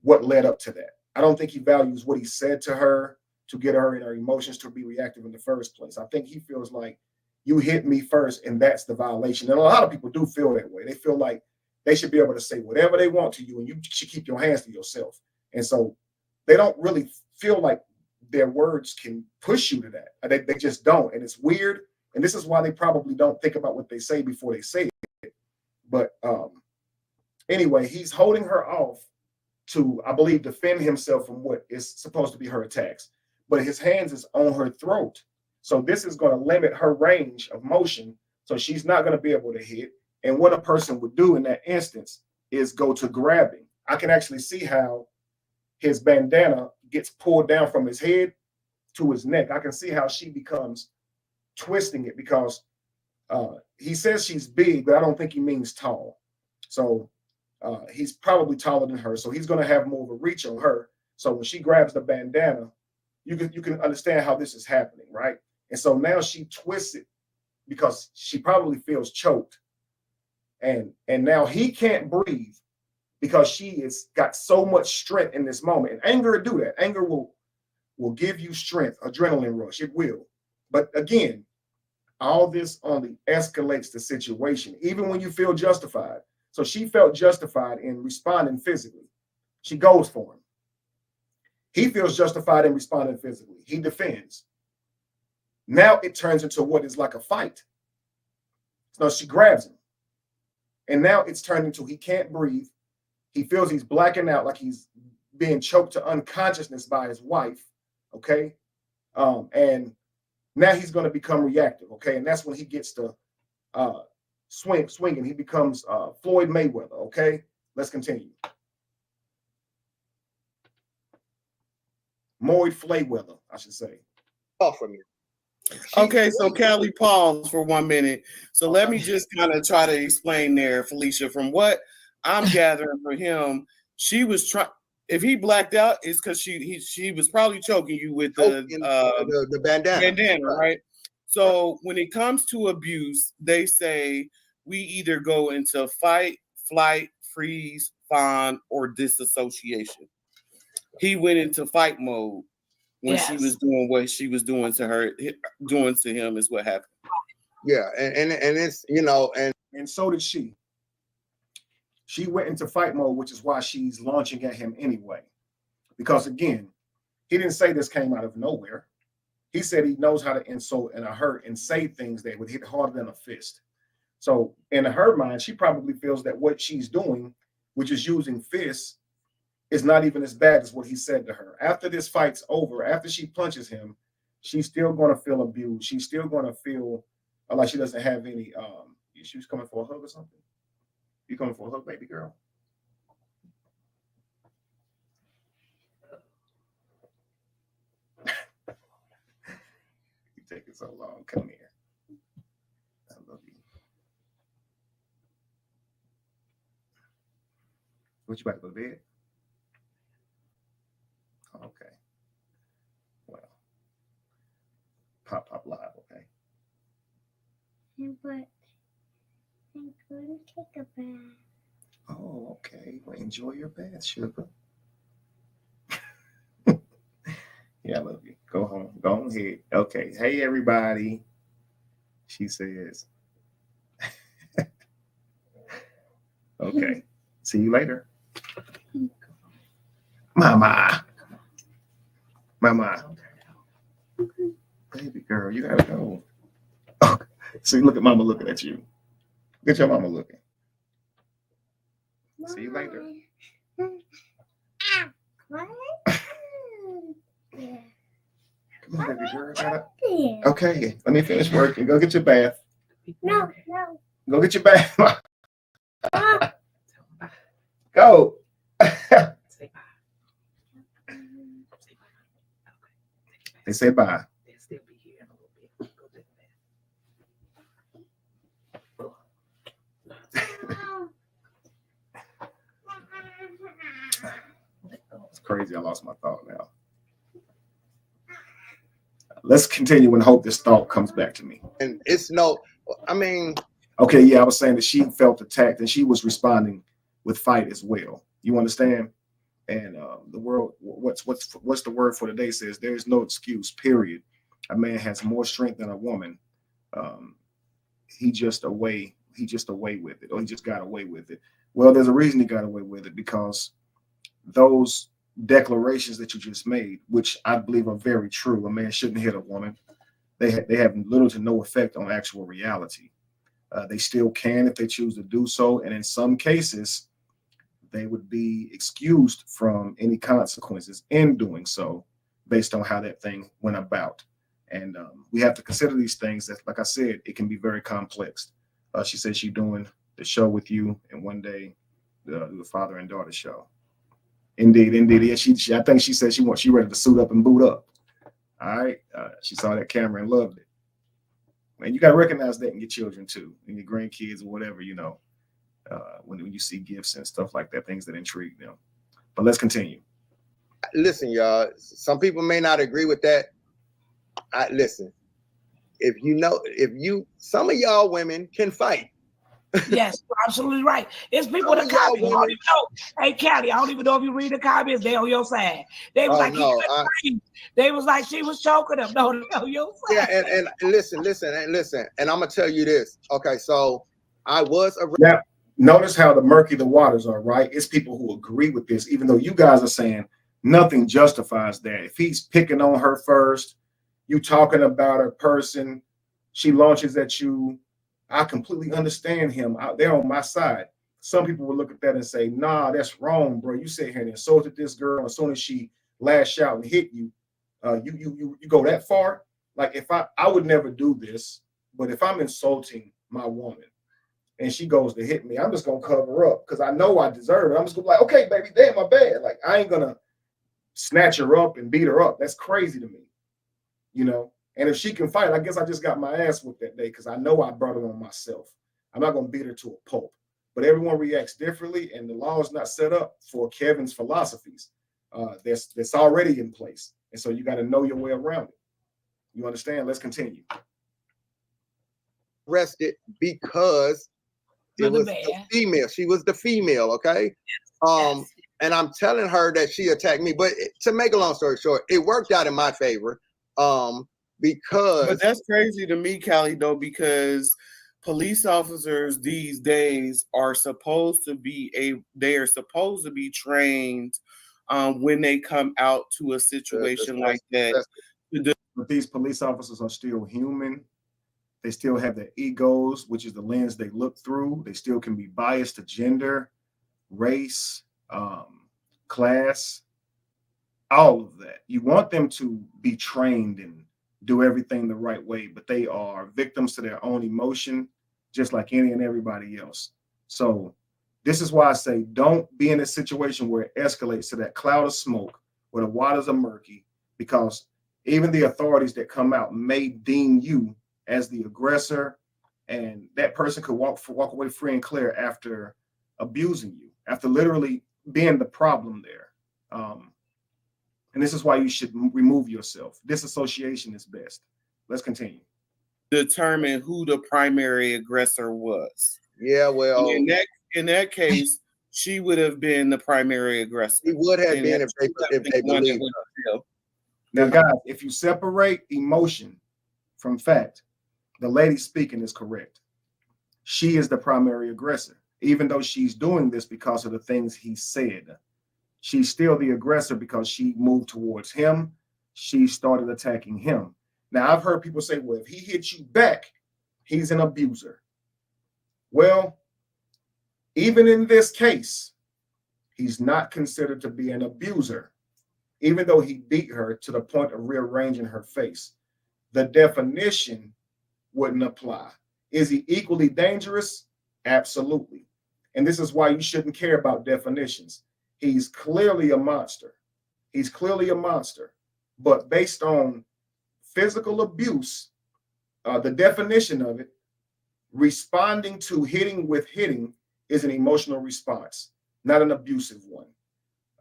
what led up to that. I don't think he values what he said to her to get her in her emotions to be reactive in the first place. I think he feels like you hit me first and that's the violation. And a lot of people do feel that way. They feel like they should be able to say whatever they want to you and you should keep your hands to yourself. And so they don't really feel like their words can push you to that. They just don't. And it's weird. And this is why they probably don't think about what they say before they say it. But anyway, he's holding her off to, I believe, defend himself from what is supposed to be her attacks. But his hands is on her throat. So this is going to limit her range of motion. So she's not going to be able to hit. And what a person would do in that instance is go to grabbing. I can actually see how his bandana gets pulled down from his head to his neck. I can see how she becomes twisting it because he says she's big, but I don't think he means tall. So he's probably taller than her. So he's going to have more of a reach on her. So when she grabs the bandana, you can understand how this is happening, right? And so now she twists it because she probably feels choked. And now he can't breathe because she has got so much strength in this moment. And anger will do that. Anger will give you strength, adrenaline rush. It will. But again, all this only escalates the situation, even when you feel justified. So she felt justified in responding physically. She goes for him. He feels justified in responding physically. He defends. Now it turns into what is like a fight. So she grabs him. And now it's turned into he can't breathe. He feels he's blacking out, like he's being choked to unconsciousness by his wife. Okay. And now he's going to become reactive. Okay. And that's when he gets to swinging. He becomes Floyd Mayweather. Okay. Let's continue. Floyd Mayweather, I should say. Off from you. Okay, so Callie, pause for 1 minute. So let me just kind of try to explain there, Felicia. From what I'm gathering for him, she was trying. If he blacked out, it's because she was probably choking you with the bandana, right? So when it comes to abuse, they say we either go into fight, flight, freeze, fawn, or disassociation. He went into fight mode when she was doing what she was doing to her, doing to him is what happened. Yeah, and it's, you know, and so did she. She went into fight mode, which is why she's launching at him anyway. Because again, he didn't say this came out of nowhere. He said he knows how to insult and hurt and say things that would hit harder than a fist. So in her mind, she probably feels that what she's doing, which is using fists, is not even as bad as what he said to her. After this fight's over, after she punches him, she's still going to feel abused. She's still going to feel like she doesn't have any issues. Coming for a hug or something? You coming for a hug, baby girl? You take it so long. Come here. I love you. What, you about to go to bed? Okay. Well, pop live, okay? But I'm going to take a bath. Oh, okay. Well, enjoy your bath, sugar. Yeah, I love you. Go home. Go ahead. Okay. Hey, everybody. She says. Okay. See you later. Mama. Baby girl, you gotta go. Okay. See, look at mama looking at you. Look at your mama looking. See you later. What? Yeah. Come on, baby girl. Yeah. Okay, let me finish working. Go get your bath. No. Go get your bath. Ah. Go. They say bye. It's crazy. I lost my thought now. Let's continue and hope this thought comes back to me. And it's no, I mean, Okay, yeah, I was saying that she felt attacked and she was responding with fight as well. You understand? And the world, what's the word for today says there is no excuse. Period. A man has more strength than a woman. He just away with it, or he just got away with it. Well, there's a reason he got away with it, because those declarations that you just made, which I believe are very true, a man shouldn't hit a woman. They have little to no effect on actual reality. They still can if they choose to do so, and in some cases, they would be excused from any consequences in doing so, based on how that thing went about. And we have to consider these things. That, like I said, it can be very complex. She said she's doing the show with you, and one day the father and daughter show. Indeed. Yeah, I think she said she ready to suit up and boot up. All right. She saw that camera and loved it. And you got to recognize that in your children too, in your grandkids or whatever, when you see gifts and stuff like that, things that intrigue them. But let's continue. listen, y'all, some people may not agree with that. Listen, some of y'all women can fight. Yes, you're absolutely right. It's people in the comments. I don't even know. Hey, Callie, I don't even know if you read the comments. They on your side. They was they was like she was choking them. No, on your side. Yeah, and listen, and I'm gonna tell you this. Okay, so I was now. Notice how murky the waters are, right? It's people who agree with this, even though you guys are saying nothing justifies that. If he's picking on her first, you talking about a person, she launches at you. I completely understand him. They're on my side. Some people will look at that and say, nah, that's wrong, bro. You sit here and insulted this girl. As soon as she lashed out and hit you, you go that far. Like, if I would never do this, but if I'm insulting my woman and she goes to hit me, I'm just gonna cover up because I know I deserve it. I'm just gonna be like, okay, baby, damn, my bad. Like, I ain't gonna snatch her up and beat her up. That's crazy to me, And if she can fight, I guess I just got my ass whooped that day because I know I brought it on myself. I'm not gonna beat her to a pulp. But everyone reacts differently, and the law is not set up for Kevin's philosophies. That's already in place, and so you got to know your way around it. You understand? Let's continue. Arrested because it was the female. She was the female, okay? Yes. And I'm telling her that she attacked me. But to make a long story short, it worked out in my favor. But that's crazy to me, Callie, though, because police officers these days are supposed to be trained when they come out to a situation like that. But these police officers are still human. They still have their egos, which is the lens they look through. They still can be biased to gender, race, class, all of that. You want them to be trained and do everything the right way, but they are victims to their own emotion, just like any and everybody else. So this is why I say don't be in a situation where it escalates to that cloud of smoke, where the waters are murky, because even the authorities that come out may deem you as the aggressor, and that person could walk away free and clear after abusing you, after literally being the problem there. And this is why you should remove yourself. Disassociation is best. Let's continue. Determine who the primary aggressor was. Yeah, well, in that case, she would have been the primary aggressor. He would have been if they believed her. Now, guys, if you separate emotion from fact, the lady speaking is correct. She is the primary aggressor, even though she's doing this because of the things he said. She's still the aggressor because she moved towards him. She started attacking him. Now, I've heard people say, well, if he hits you back, he's an abuser. Well, even in this case, he's not considered to be an abuser even though he beat her to the point of rearranging her face. The definition wouldn't apply. Is he equally dangerous? Absolutely. And this is why you shouldn't care about definitions. He's clearly a monster. He's clearly a monster. But based on physical abuse, the definition of it, responding to hitting with hitting is an emotional response, not an abusive one.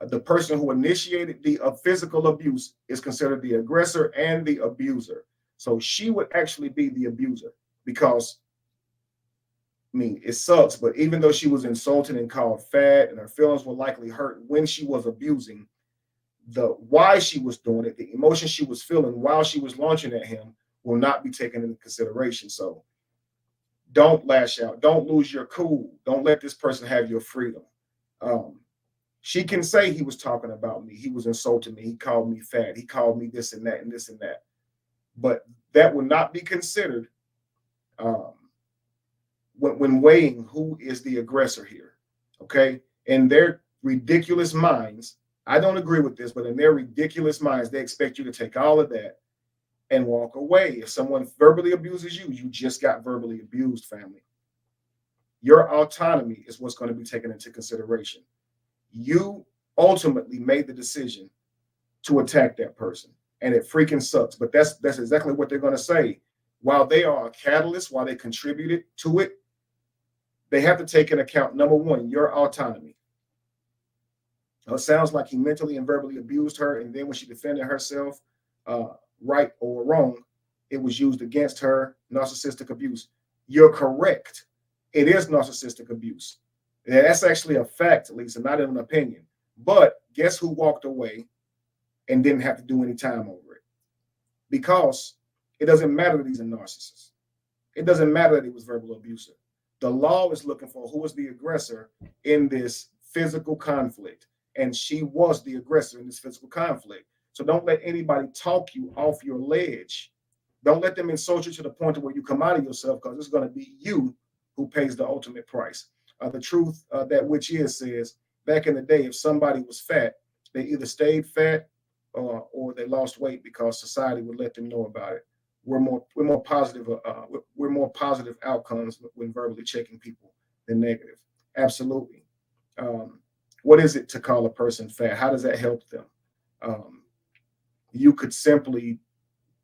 The person who initiated the physical abuse is considered the aggressor and the abuser. So she would actually be the abuser because, I mean, it sucks, but even though she was insulted and called fat and her feelings were likely hurt when she was abusing, the why she was doing it, the emotion she was feeling while she was launching at him will not be taken into consideration. So don't lash out. Don't lose your cool. Don't let this person have your freedom. She can say he was talking about me. He was insulting me. He called me fat. He called me this and that and this and that. But that will not be considered when weighing who is the aggressor here. Okay? In their ridiculous minds, I don't agree with this, but in their ridiculous minds, they expect you to take all of that and walk away. If someone verbally abuses you, you just got verbally abused, family. Your autonomy is what's going to be taken into consideration. You ultimately made the decision to attack that person, and it freaking sucks. But that's exactly what they're going to say. While they are a catalyst, while they contributed to it, they have to take into account, number one, your autonomy. It sounds like he mentally and verbally abused her, and then when she defended herself, right or wrong, it was used against her, narcissistic abuse. You're correct. It is narcissistic abuse. And that's actually a fact, Lisa, not an opinion. But guess who walked away and didn't have to do any time over it? Because it doesn't matter that he's a narcissist. It doesn't matter that he was verbal abusive. The law is looking for who is the aggressor in this physical conflict. And she was the aggressor in this physical conflict. So don't let anybody talk you off your ledge. Don't let them insult you to the point of where you come out of yourself, because it's going to be you who pays the ultimate price. The truth that which is says, back in the day, if somebody was fat, they either stayed fat or they lost weight because society would let them know about it. We're more positive outcomes when verbally checking people than negative. Absolutely. What is it to call a person fat? How does that help them? You could simply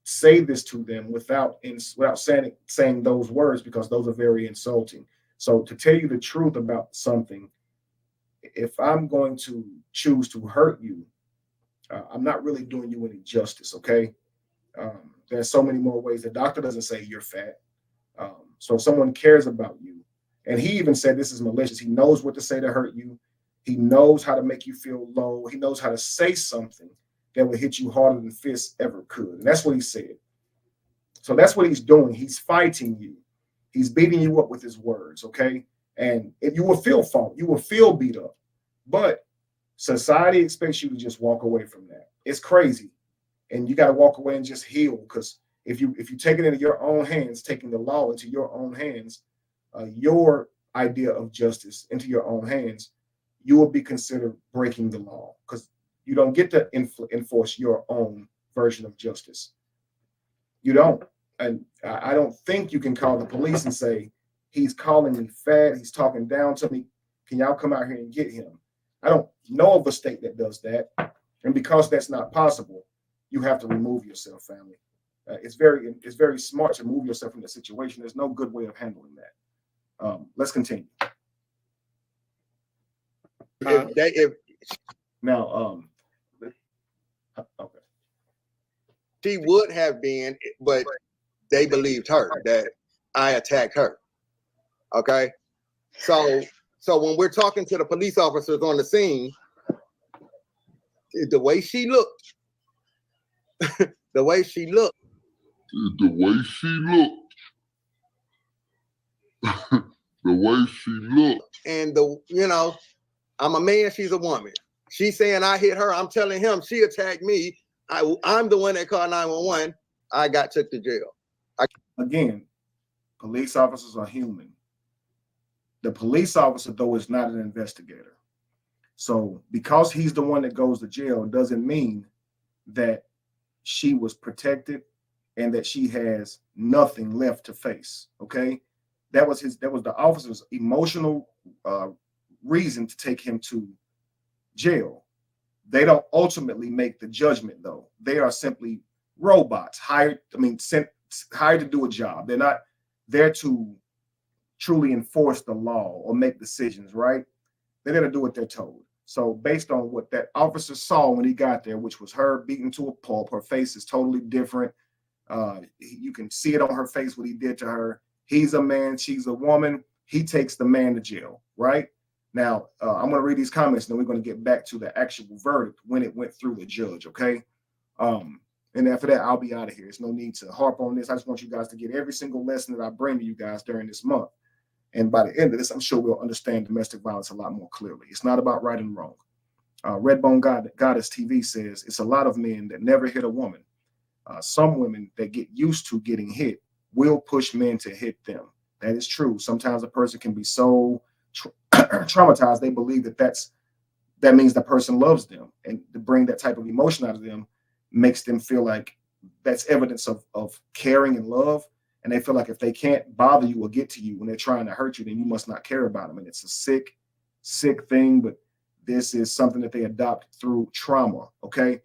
say this to them without saying those words, because those are very insulting. So to tell you the truth about something, if I'm going to choose to hurt you, I'm not really doing you any justice, okay? There's so many more ways. The doctor doesn't say you're fat. So if someone cares about you, and he even said this is malicious, he knows what to say to hurt you. He knows how to make you feel low. He knows how to say something that will hit you harder than fists ever could. And that's what he said. So that's what he's doing. He's fighting you. He's beating you up with his words, okay? And if you will feel fault, you will feel beat up. But society expects you to just walk away from that. It's crazy. And you got to walk away and just heal, because if you take it into your own hands, taking the law into your own hands, your idea of justice into your own hands, you will be considered breaking the law, because you don't get to enforce your own version of justice. You don't. And I don't think you can call the police and say, he's calling me fat, he's talking down to me, can y'all come out here and get him? I don't know of a state that does that. And because that's not possible, you have to remove yourself, family. It's very smart to remove yourself from the situation. There's no good way of handling that. Let's continue. Okay. She would have been, but they believed her that I attacked her. Okay. So when we're talking to the police officers on the scene, the way she looked, the way she looked, the way she looked, and I'm a man, she's a woman. She's saying I hit her. I'm telling him she attacked me. I'm the one that called 911. I got took to jail. Again, police officers are human. The police officer, though, is not an investigator. So because he's the one that goes to jail doesn't mean that she was protected and that she has nothing left to face. Okay. That was the officer's emotional reason to take him to jail. They don't ultimately make the judgment, though. They are simply robots hired to do a job. They're not there to truly enforce the law or make decisions, right? They're there to do what they're told. So based on what that officer saw when he got there, which was her beaten to a pulp, her face is totally different. You can see it on her face what he did to her. He's a man, she's a woman. He takes the man to jail, right? Now, I'm going to read these comments, and then we're going to get back to the actual verdict when it went through the judge, okay? And after that, I'll be out of here. There's no need to harp on this. I just want you guys to get every single lesson that I bring to you guys during this month. And by the end of this, I'm sure we'll understand domestic violence a lot more clearly. It's not about right and wrong. Redbone Goddess TV says it's a lot of men that never hit a woman. Some women that get used to getting hit will push men to hit them. That is true. Sometimes a person can be so traumatized they believe that means the person loves them, and to bring that type of emotion out of them makes them feel like that's evidence of caring and love. And they feel like if they can't bother you or get to you when they're trying to hurt you, then you must not care about them. And it's a sick thing, but this is something that they adopt through trauma. Okay.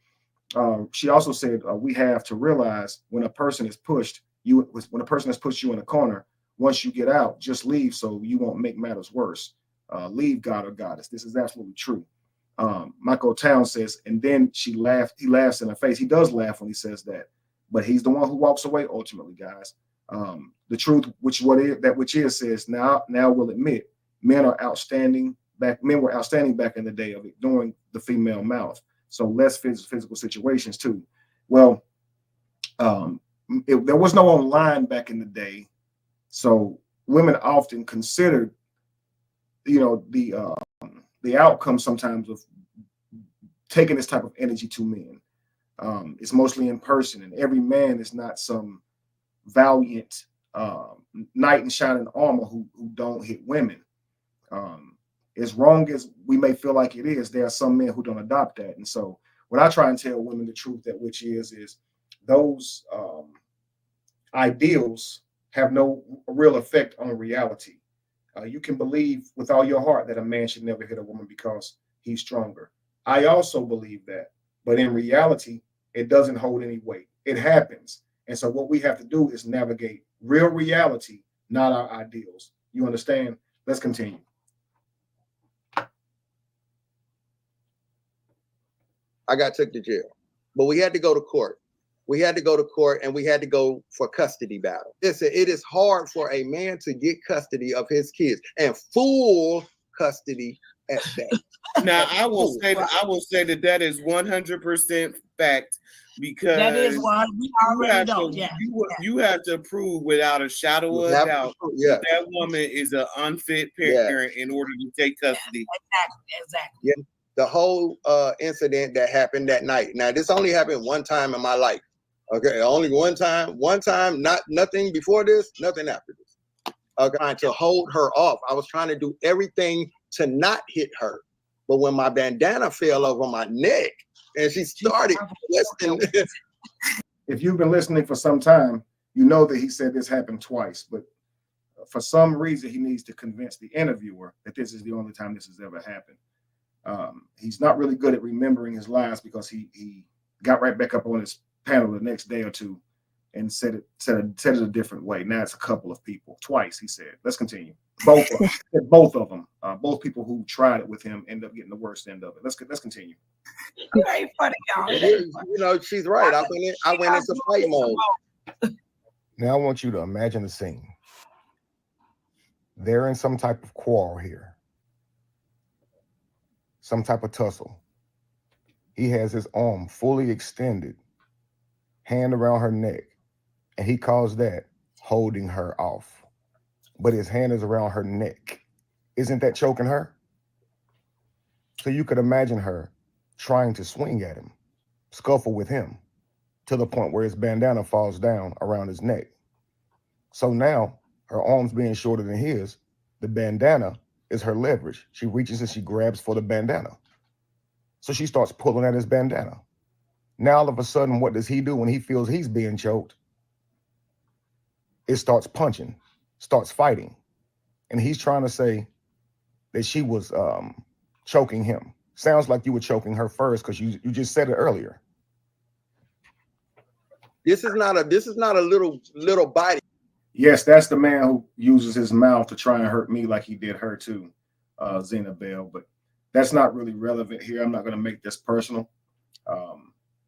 She also said we have to realize when a person has pushed you in a corner, once you get out, just leave so you won't make matters worse. Leave, God or goddess. This is absolutely true. Michael Town says, and then he laughs in her face. He does laugh when he says that, but he's the one who walks away ultimately, guys. The truth, which is says, now we'll admit men were outstanding back in the day of ignoring the female mouth. So less physical situations too. Well, there was no online back in the day. So women often considered, the outcome sometimes of taking this type of energy to men. It's mostly in person, and every man is not some valiant knight in shining armor who don't hit women. As wrong as we may feel like it is, there are some men who don't adopt that. And so what I try and tell women the truth which is those ideals have no real effect on reality. You can believe with all your heart that a man should never hit a woman because he's stronger. I also believe that, but in reality, it doesn't hold any weight. It happens. And so what we have to do is navigate real reality, not our ideals. You understand? Let's continue. I got took to jail, but we had to go to court. We had to go to court, and we had to go for custody battle. It is hard for a man to get custody of his kids, and full custody at that. Now, I will say that is 100% fact, because that is one we already know. You have to prove without a shadow of doubt that woman is an unfit parent in order to take custody. Exactly. Yeah. The whole incident that happened that night. Now, this only happened one time in my life. Okay, only one time, nothing before this, nothing after this. Okay, trying to hold her off. I was trying to do everything to not hit her. But when my bandana fell over my neck and she started listening. If you've been listening for some time, you know that he said this happened twice, but for some reason, he needs to convince the interviewer that this is the only time this has ever happened. He's not really good at remembering his lies because he got right back up on his panel the next day or two and said it a different way. Now it's a couple of people. Twice, he said. Let's continue. Both of them. Both people who tried it with him end up getting the worst end of it. Let's continue. Very funny, y'all. She's right. I went into fight mode. Now I want you to imagine the scene. They're in some type of quarrel here. Some type of tussle. He has his arm fully extended, hand around her neck, and he calls that holding her off. But his hand is around her neck. Isn't that choking her? So you could imagine her trying to swing at him, scuffle with him, to the point where his bandana falls down around his neck. So now, her arms being shorter than his, the bandana is her leverage. She reaches and she grabs for the bandana. So she starts pulling at his bandana. Now, all of a sudden, what does he do when he feels he's being choked? It starts punching, starts fighting. And he's trying to say that she was choking him. Sounds like you were choking her first because you just said it earlier. This is not a little bite. Yes, that's the man who uses his mouth to try and hurt me like he did her too, Zena Bell. But that's not really relevant here. I'm not going to make this personal.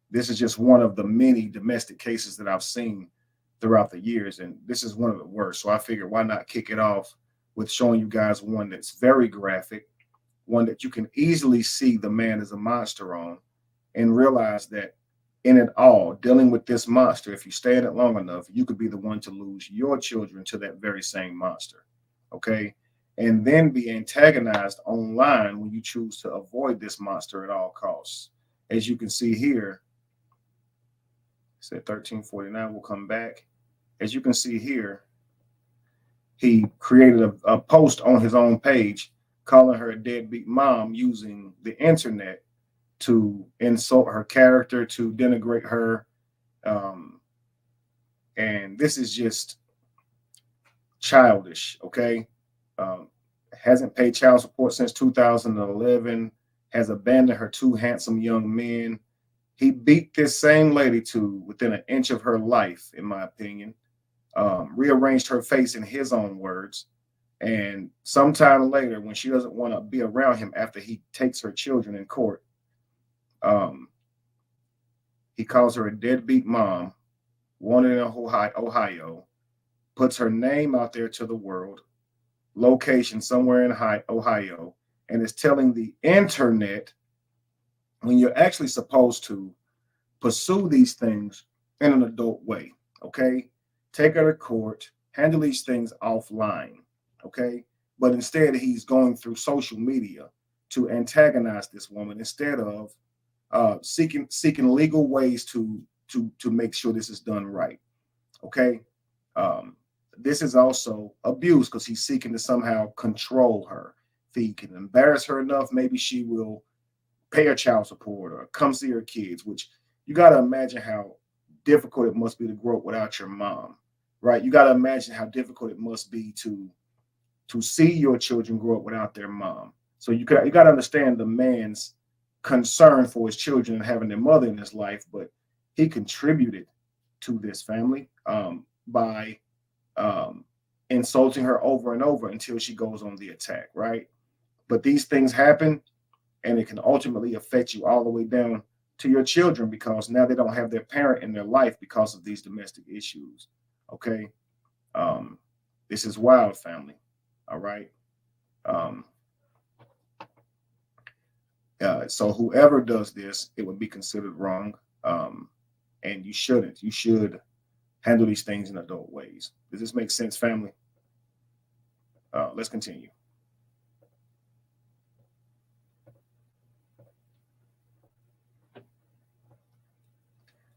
This is just one of the many domestic cases that I've seen throughout the years, and this is one of the worst. So I figured, why not kick it off with showing you guys one that's very graphic, one that you can easily see the man is a monster on, and realize that in it all, dealing with this monster, if you stay in it long enough, you could be the one to lose your children to that very same monster. Okay. And then be antagonized online when you choose to avoid this monster at all costs. As you can see here, it said 1349 will come back. As you can see here, he created a post on his own page calling her a deadbeat mom, using the internet to insult her character, to denigrate her. And this is just childish, okay? Hasn't paid child support since 2011, has abandoned her two handsome young men. He beat this same lady to within an inch of her life, in my opinion. Rearranged her face in his own words. And sometime later, when she doesn't want to be around him after he takes her children in court, he calls her a deadbeat mom, wanted in Ohio, puts her name out there to the world, location somewhere in Ohio, and is telling the internet, when you're actually supposed to pursue these things in an adult way, okay? Take her to court, handle these things offline, okay? But instead, he's going through social media to antagonize this woman instead of seeking legal ways to make sure this is done right, okay? This is also abuse because he's seeking to somehow control her. If he can embarrass her enough, maybe she will pay her child support or come see her kids, which you got to imagine how difficult it must be to grow up without your mom, right? You got to imagine how difficult it must be to see your children grow up without their mom. So you got to understand the man's concern for his children and having their mother in his life, but he contributed to this family by insulting her over and over until she goes on the attack, right? But these things happen, and it can ultimately affect you all the way down to your children because now they don't have their parent in their life because of these domestic issues, okay? This is wild, family, all right? So whoever does this, it would be considered wrong, and you shouldn't. You should handle these things in adult ways. Does this make sense, family? Let's continue.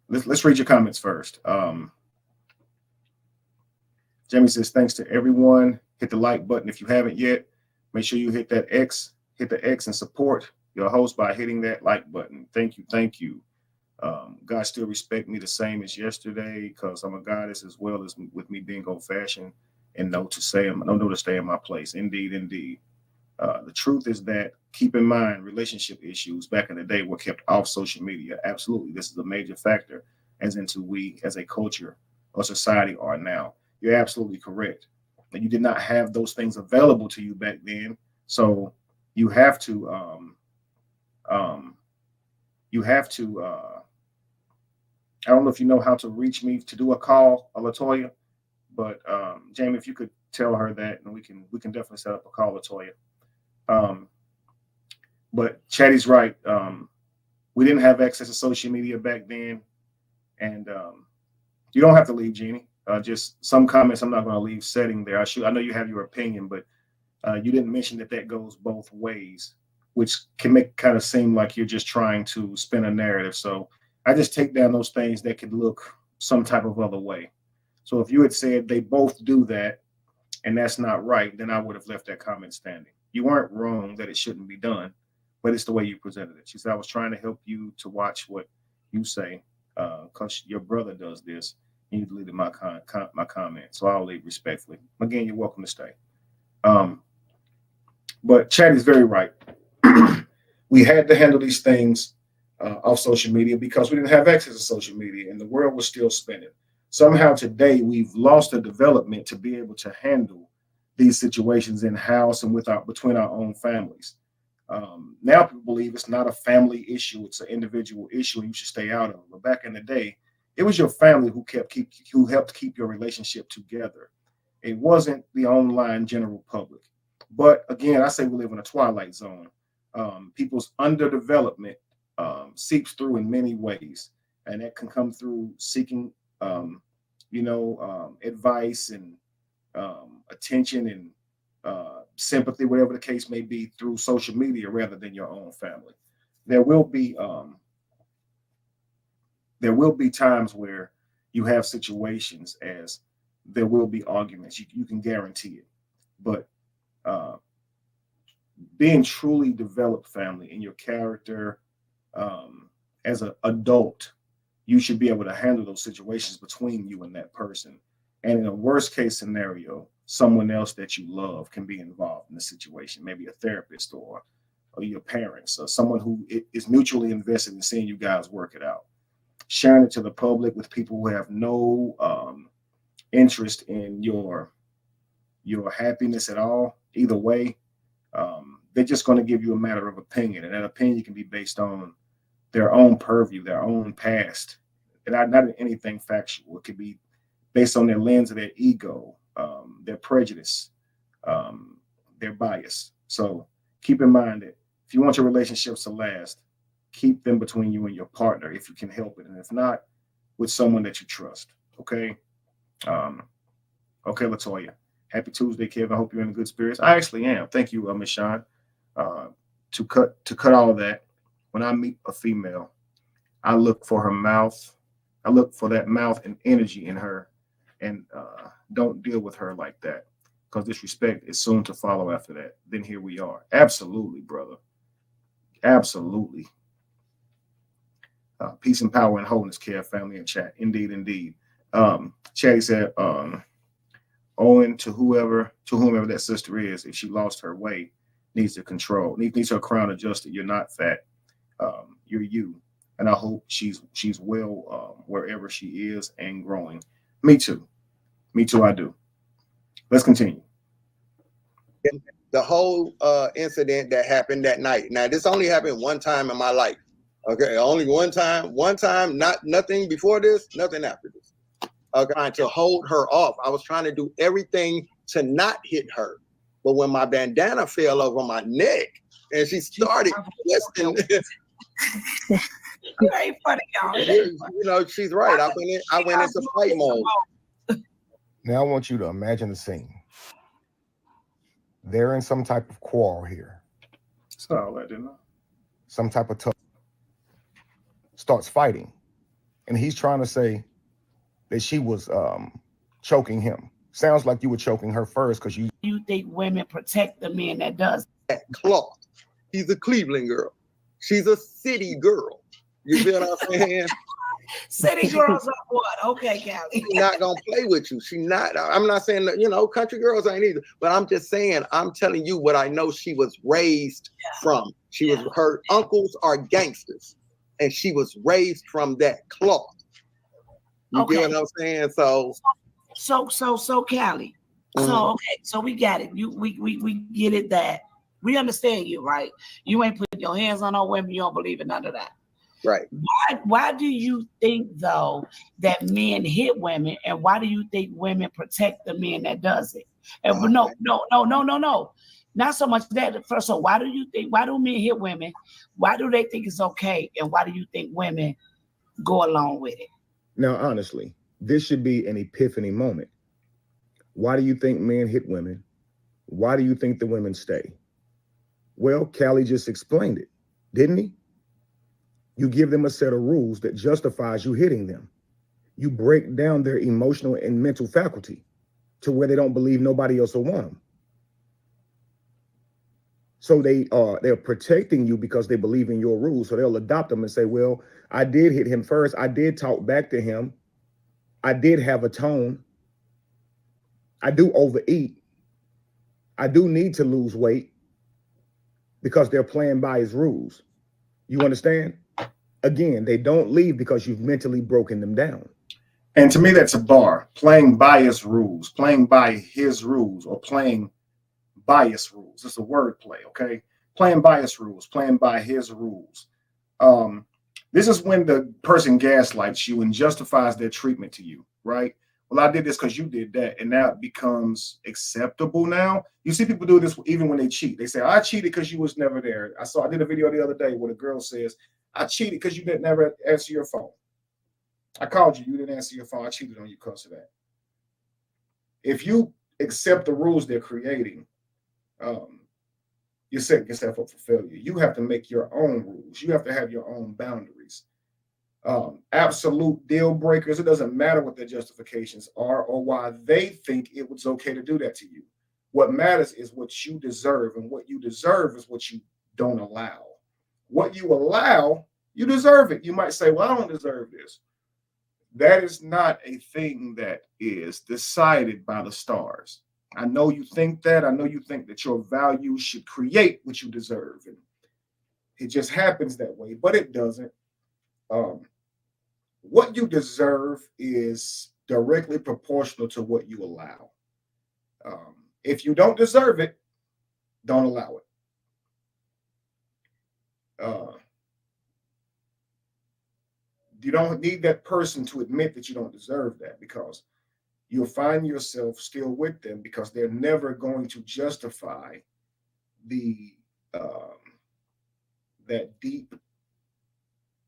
Let's read your comments first. Jamie says, thanks to everyone. Hit the like button if you haven't yet. Make sure you hit the X and support your host by hitting that like button. Thank you. Thank you. God still respect me the same as yesterday because I'm a goddess, as well as with me being old fashioned and know to stay in my place. Indeed, indeed. The truth is that, keep in mind, relationship issues back in the day were kept off social media. Absolutely. This is a major factor as into we as a culture or society are now. You're absolutely correct. And you did not have those things available to you back then. So you have to I don't know if you know how to reach me to do a call, Latoya, but Jamie, if you could tell her that, and we can definitely set up a call, Latoya. But Chatty's right. We didn't have access to social media back then, and you don't have to leave, Jeannie. Just some comments I'm not going to leave setting there. I know you have your opinion, but you didn't mention that goes both ways, which can make kind of seem like you're just trying to spin a narrative. So I just take down those things that could look some type of other way. So if you had said they both do that and that's not right, then I would have left that comment standing. You weren't wrong that it shouldn't be done, but it's the way you presented it. She said, I was trying to help you to watch what you say, because your brother does this. And you deleted my comment. So I'll leave respectfully. Again, you're welcome to stay. But Chad is very right. We had to handle these things off social media because we didn't have access to social media and the world was still spinning. Somehow today we've lost the development to be able to handle these situations in house and between our own families. Now people believe it's not a family issue; it's an individual issue, and you should stay out of it. But back in the day, it was your family who helped keep your relationship together. It wasn't the online general public. But again, I say we live in a twilight zone. People's underdevelopment seeps through in many ways, and that can come through seeking, advice and attention and sympathy, whatever the case may be, through social media rather than your own family. There will be times where you have situations, as there will be arguments. You can guarantee it, but being truly developed family in your character as an adult, you should be able to handle those situations between you and that person. And in a worst case scenario, someone else that you love can be involved in the situation, maybe a therapist or your parents or someone who is mutually invested in seeing you guys work it out. Sharing it to the public with people who have no interest in your happiness at all, either way, they're just going to give you a matter of opinion, and that opinion can be based on their own purview, their own past, and not anything factual. It could be based on their lens of their ego, their prejudice, their bias. So keep in mind that if you want your relationships to last, keep them between you and your partner if you can help it, and if not, with someone that you trust. Okay. Okay, Latoya. Happy Tuesday, Kevin. I hope you're in good spirits. I actually am. Thank you, Ms. Sean. To cut all of that, when I meet a female, I look for her mouth. I look for that mouth and energy in her, and don't deal with her like that, because disrespect is soon to follow after that. Then here we are. Absolutely, brother. Absolutely. Peace and power and wholeness, care, family, and chat. Indeed, indeed. Chatty said, owing to whomever that sister is, if she lost her way, needs her crown adjusted. You're not fat. You're you. And I hope she's well wherever she is and growing. Me too. I do. Let's continue. The whole incident that happened that night. Now, this only happened one time in my life. Okay, only one time. Nothing before this, nothing after this. Okay, trying to hold her off. I was trying to do everything to not hit her. But when my bandana fell over my neck and she started twisting, You ain't funny, y'all. She's right. I went into fight mode. Now I want you to imagine the scene. They're in some type of quarrel here. So I didn't know. Some type of tough. Starts fighting, and he's trying to say that she was choking him. Sounds like you were choking her first, because you think women protect the men that does that cloth. She's a Cleveland girl. She's a city girl. You feel what I'm saying? City girls are what? Okay, Callie. She's not gonna play with you. I'm not saying that, country girls ain't either. But I'm just saying, I'm telling you what I know she was raised from. Her uncles are gangsters, and she was raised from that cloth. You get what I'm saying? So Callie. So we got it. We get it, that we understand you, right? You ain't putting your hands on no women. You don't believe in none of that. Right. Why do you think, though, that men hit women, and why do you think women protect the men that does it? And no. Not so much that. First, so why do men hit women? Why do they think it's okay? And why do you think women go along with it? Now, honestly, this should be an epiphany moment. Why do you think men hit women? Why do you think the women stay? Well, Callie just explained it, didn't he? You give them a set of rules that justifies you hitting them. You break down their emotional and mental faculty to where they don't believe nobody else will want them. So they're protecting you because they believe in your rules. So they'll adopt them and say, well, I did hit him first. I did talk back to him. I did have a tone. I do overeat. I do need to lose weight because they're playing by his rules. You understand? Again, they don't leave because you've mentally broken them down. And to me, that's a bar. Playing by his rules, playing by his rules, or playing bias rules. It's a word play, okay? Playing bias rules, playing by his rules. This is when the person gaslights you and justifies their treatment to you, right? Well, I did this because you did that, and now it becomes acceptable now. You see people do this even when they cheat. They say, I cheated because you was never there. I did a video the other day where the girl says, I cheated because you didn't never answer your phone. I called you, you didn't answer your phone. I cheated on you because of that. If you accept the rules they're creating, you're setting yourself up for failure. You have to make your own rules. You have to have your own boundaries. Absolute deal breakers. It doesn't matter what their justifications are or why they think it was okay to do that to you. What matters is what you deserve, and what you deserve is what you don't allow. What you allow, you deserve it. You might say, well, I don't deserve this. That is not a thing that is decided by the stars. I know you think that. I know you think that your values should create what you deserve. And it just happens that way, but it doesn't. What you deserve is directly proportional to what you allow. If you don't deserve it, don't allow it. You don't need that person to admit that you don't deserve that, because you'll find yourself still with them because they're never going to justify the that deep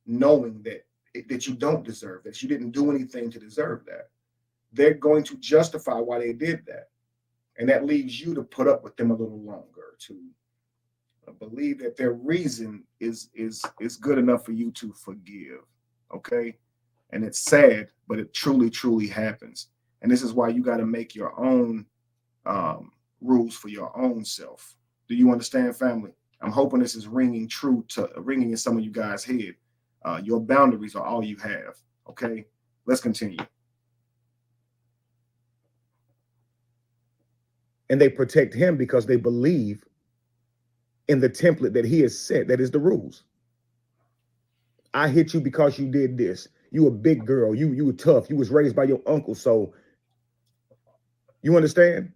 knowing that you don't deserve, that you didn't do anything to deserve that. They're going to justify why they did that. And that leaves you to put up with them a little longer, to believe that their reason is good enough for you to forgive. Okay. And it's sad, but it truly, truly happens. And this is why you got to make your own rules for your own self. Do you understand, family? I'm hoping this is ringing in some of you guys' head. Your boundaries are all you have. Okay. Let's continue. And they protect him because they believe in the template that he has set, that is the rules. I hit you because you did this. You a big girl. You were tough. You was raised by your uncle. So you understand?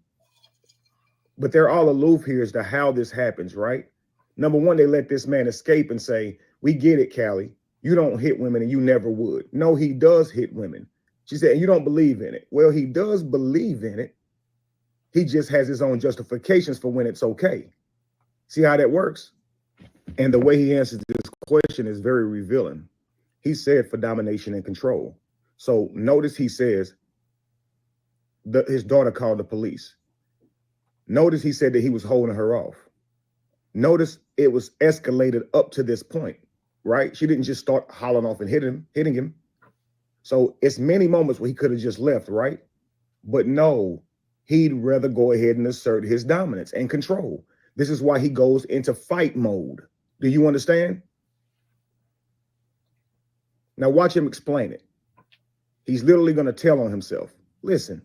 But they're all aloof here as to how this happens, right? Number one, they let this man escape and say, we get it, Callie. You don't hit women and you never would. No, he does hit women. She said, you don't believe in it. Well, he does believe in it. He just has his own justifications for when it's okay. See how that works? And the way he answers this question is very revealing. He said for domination and control. So notice he says his daughter called the police. Notice he said that he was holding her off. Notice it was escalated up to this point, right? She didn't just start hollering off and hitting him. So it's many moments where he could have just left, right? But no, he'd rather go ahead and assert his dominance and control. This is why he goes into fight mode. Do you understand? Now watch him explain it. He's literally going to tell on himself. Listen.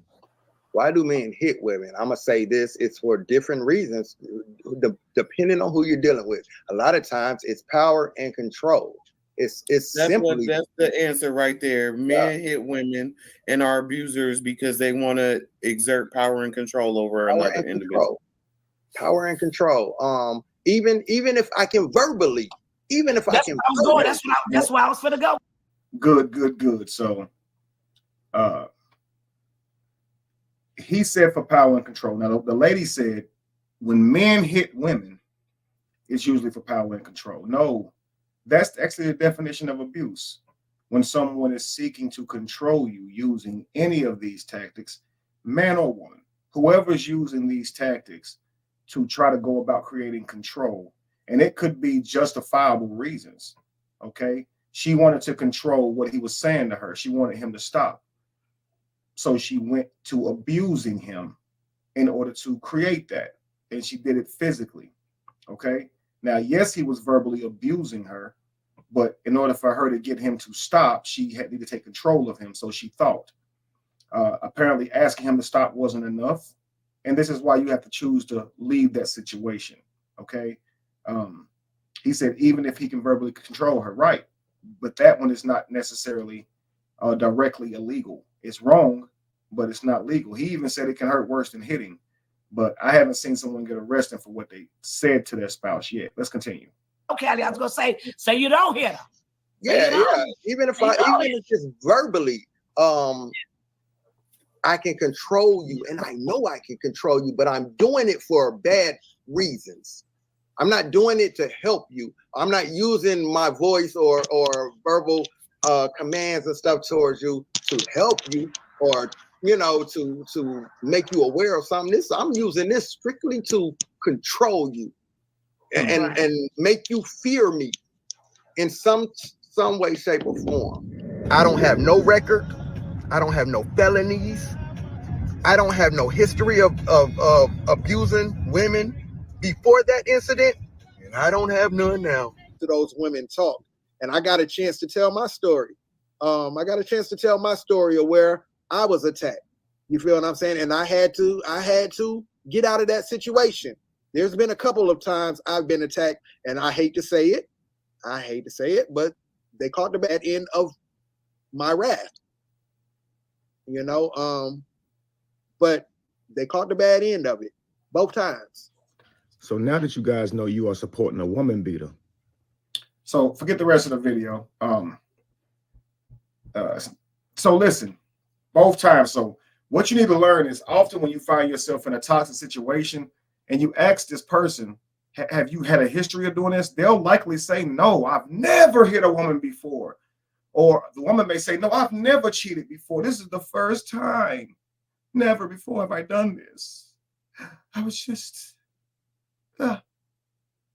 Why do men hit women? I'm going to say this. It's for different reasons, depending on who you're dealing with. A lot of times it's power and control. That's the answer right there. Men hit women and are abusers because they want to exert power and control over another individual. Power and control. Even if I can verbally, that's why I was finna go. Good. So he said for power and control. Now the lady said when men hit women, it's usually for power and control. No, that's actually the definition of abuse. When someone is seeking to control you using any of these tactics, man or woman, whoever's using these tactics to try to go about creating control, and it could be justifiable reasons. Okay. She wanted to control what he was saying to her. She wanted him to stop. So she went to abusing him in order to create that. And she did it physically. Okay. Now, yes, he was verbally abusing her, but in order for her to get him to stop, she had to take control of him. So she thought. Apparently, asking him to stop wasn't enough, and this is why you have to choose to leave that situation. Okay. Um, he said even if he can verbally control her, right? But that one is not necessarily directly illegal. It's wrong, but it's not legal. He even said it can hurt worse than hitting. But I haven't seen someone get arrested for what they said to their spouse yet. Let's continue. Okay, I was gonna say you don't hit her. Yeah, yeah. Even if it's verbally, I can control you, and I know I can control you, but I'm doing it for bad reasons. I'm not doing it to help you. I'm not using my voice or verbal commands and stuff towards you to help you, or to make you aware of something. I'm using this strictly to control you and make you fear me in some way, shape, or form. I don't have no record. I don't have no felonies. I don't have no history of abusing women before that incident, and I don't have none now. To those women talk, and I got a chance to tell my story. I got a chance to tell my story of where I was attacked. You feel what I'm saying? And I had to get out of that situation. There's been a couple of times I've been attacked, and I hate to say it, but they caught the bad end of my wrath. But they caught the bad end of it both times. So now that you guys know you are supporting a woman beater. So forget the rest of the video. So listen, both times. So what you need to learn is often when you find yourself in a toxic situation and you ask this person, have you had a history of doing this? They'll likely say, no, I've never hit a woman before. Or the woman may say, no, I've never cheated before. This is the first time. Never before have I done this. I was just,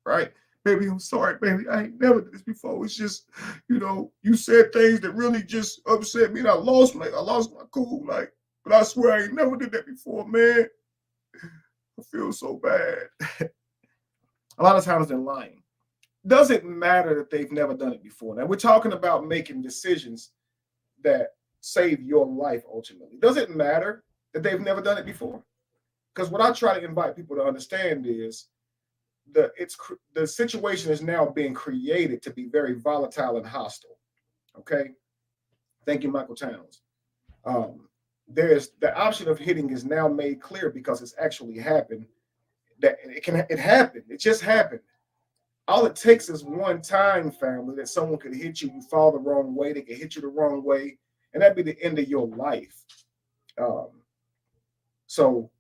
right. Baby, I'm sorry, baby. I ain't never did this before. It's just, you said things that really just upset me. And I lost my cool. But I swear I ain't never did that before, man. I feel so bad. A lot of times they're lying. Doesn't matter that they've never done it before. Now we're talking about making decisions that save your life ultimately. Does it matter that they've never done it before? Because what I try to invite people to understand is the situation is now being created to be very volatile and hostile. Okay. Thank you, Michael Towns. There's the option of hitting is now made clear because it's actually happened. That it happened. It just happened. All it takes is one time, family, that someone could hit you. You fall the wrong way. They can hit you the wrong way, and that'd be the end of your life. So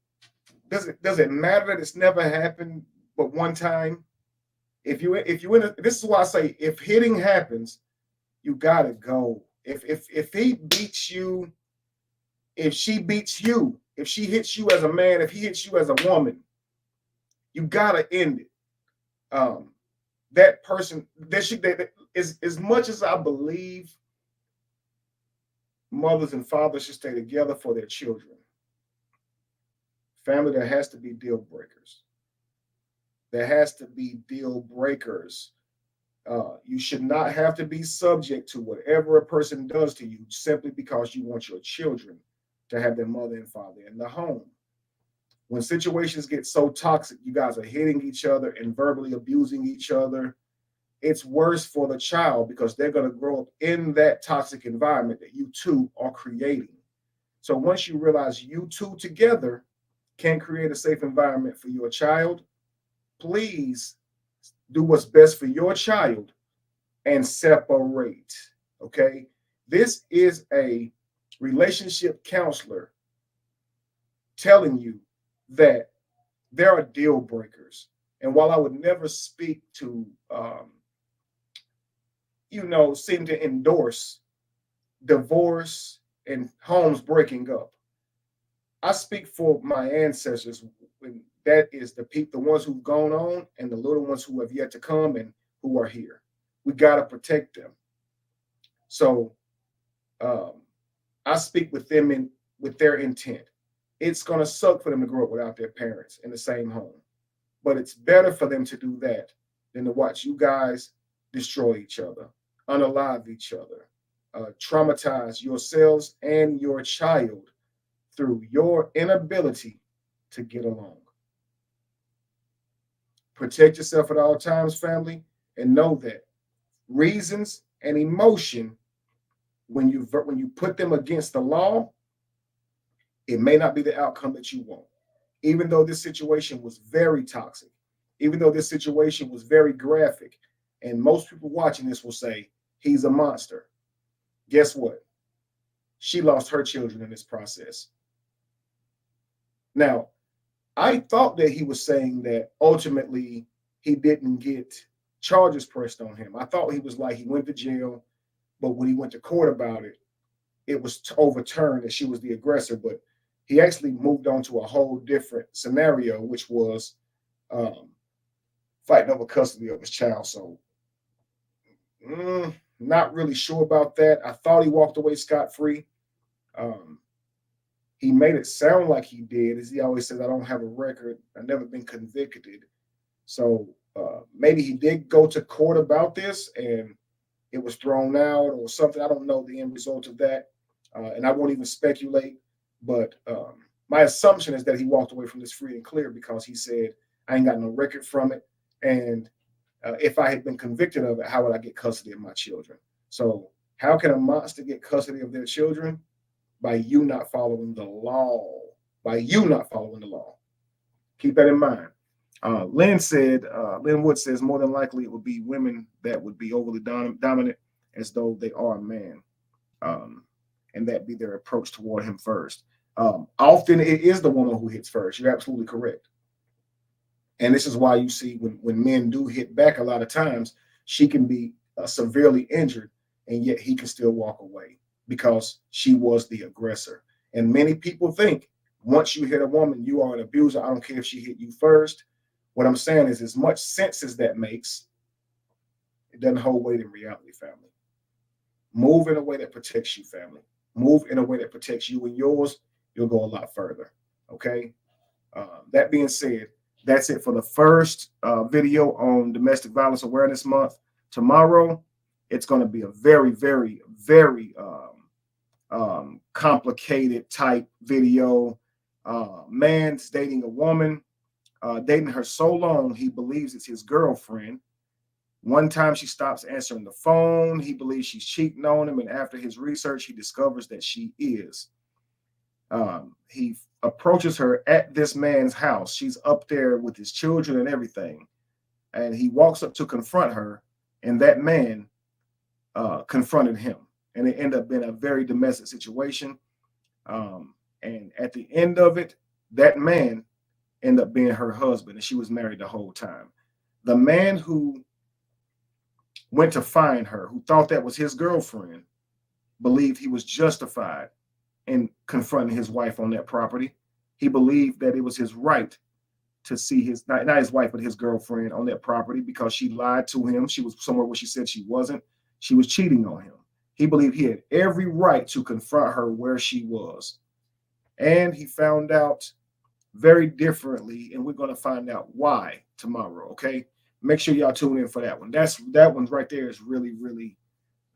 does it matter that it's never happened but one time? If you this is why I say if hitting happens, you gotta go. If he beats you, if she beats you, if she hits you as a man, if he hits you as a woman, you gotta end it. That person that is as much as I believe mothers and fathers should stay together for their children. Family, there has to be deal breakers. There has to be deal breakers. You should not have to be subject to whatever a person does to you simply because you want your children to have their mother and father in the home. When situations get so toxic, you guys are hitting each other and verbally abusing each other. It's worse for the child because they're going to grow up in that toxic environment that you two are creating. So once you realize you two together can create a safe environment for your child, please do what's best for your child and separate. Okay. This is a relationship counselor telling you that there are deal breakers. And while I would never speak to, seem to endorse divorce and homes breaking up, I speak for my ancestors. When that is the ones who've gone on and the little ones who have yet to come and who are here. We got to protect them. So I speak with them with their intent. It's going to suck for them to grow up without their parents in the same home. But it's better for them to do that than to watch you guys destroy each other, unalive each other, traumatize yourselves and your child through your inability to get along. Protect yourself at all times, family, and know that reasons and emotion, when you put them against the law, it may not be the outcome that you want. Even though this situation was very toxic, even though this situation was very graphic, and most people watching this will say he's a monster. Guess what? She lost her children in this process. Now, I thought that he was saying that ultimately he didn't get charges pressed on him. I thought he was like he went to jail, but when he went to court about it, it was overturned that she was the aggressor. But he actually moved on to a whole different scenario, which was fighting over custody of his child. So, not really sure about that. I thought he walked away scot-free. He made it sound like he did, as he always says, I don't have a record. I've never been convicted. So maybe he did go to court about this and it was thrown out or something. I don't know the end result of that. And I won't even speculate. But my assumption is that he walked away from this free and clear because he said, I ain't got no record from it. And if I had been convicted of it, how would I get custody of my children? So how can a monster get custody of their children? By you not following the law. By you not following the law. Keep that in mind. Lynn Wood says more than likely it would be women that would be overly dominant as though they are a man. And that be their approach toward him first. Often it is the woman who hits first. You're absolutely correct. And this is why you see when men do hit back a lot of times, she can be severely injured and yet he can still walk away because she was the aggressor. And many people think once you hit a woman, you are an abuser. I don't care if she hit you first. What I'm saying is as much sense as that makes, it doesn't hold weight in reality, family. Move in a way that protects you, family. Move in a way that protects you and yours. You'll go a lot further. Okay. That being said, that's it for the first video on Domestic Violence Awareness Month. Tomorrow, it's going to be a very, very, very complicated type video. Man's dating a woman, dating her so long, he believes it's his girlfriend. One time she stops answering the phone. He believes she's cheating on him. And after his research, he discovers that she is. He approaches her at this man's house. She's up there with his children and everything. And he walks up to confront her. And that man confronted him. And it ended up being a very domestic situation. And at the end of it, that man ended up being her husband. And she was married the whole time. The man who went to find her, who thought that was his girlfriend, believed he was justified in confronting his wife on that property. He believed that it was his right to see his, not his wife, but his girlfriend on that property because she lied to him. She was somewhere where she said she wasn't. She was cheating on him. He believed he had every right to confront her where she was. And he found out very differently, and we're going to find out why tomorrow, okay? Make sure y'all tune in for that one. That one right there is really, really,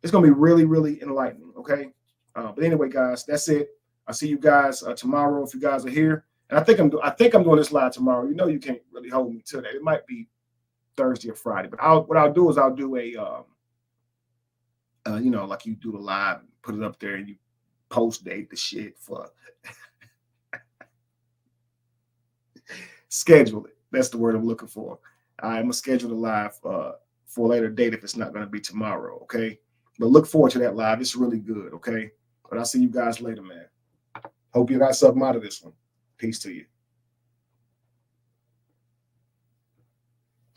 it's going to be really, really enlightening, okay? But anyway, guys, that's it. I'll see you guys tomorrow if you guys are here. And I think I'm doing this live tomorrow. You know you can't really hold me to that. It might be Thursday or Friday. But what I'll do is I'll do a, like you do the live, and put it up there, and you post date the shit for schedule it. That's the word I'm looking for. I'm gonna schedule the live for a later date if it's not gonna be tomorrow, okay? But look forward to that live. It's really good, okay? But I'll see you guys later, man. Hope you got something out of this one. Peace to you.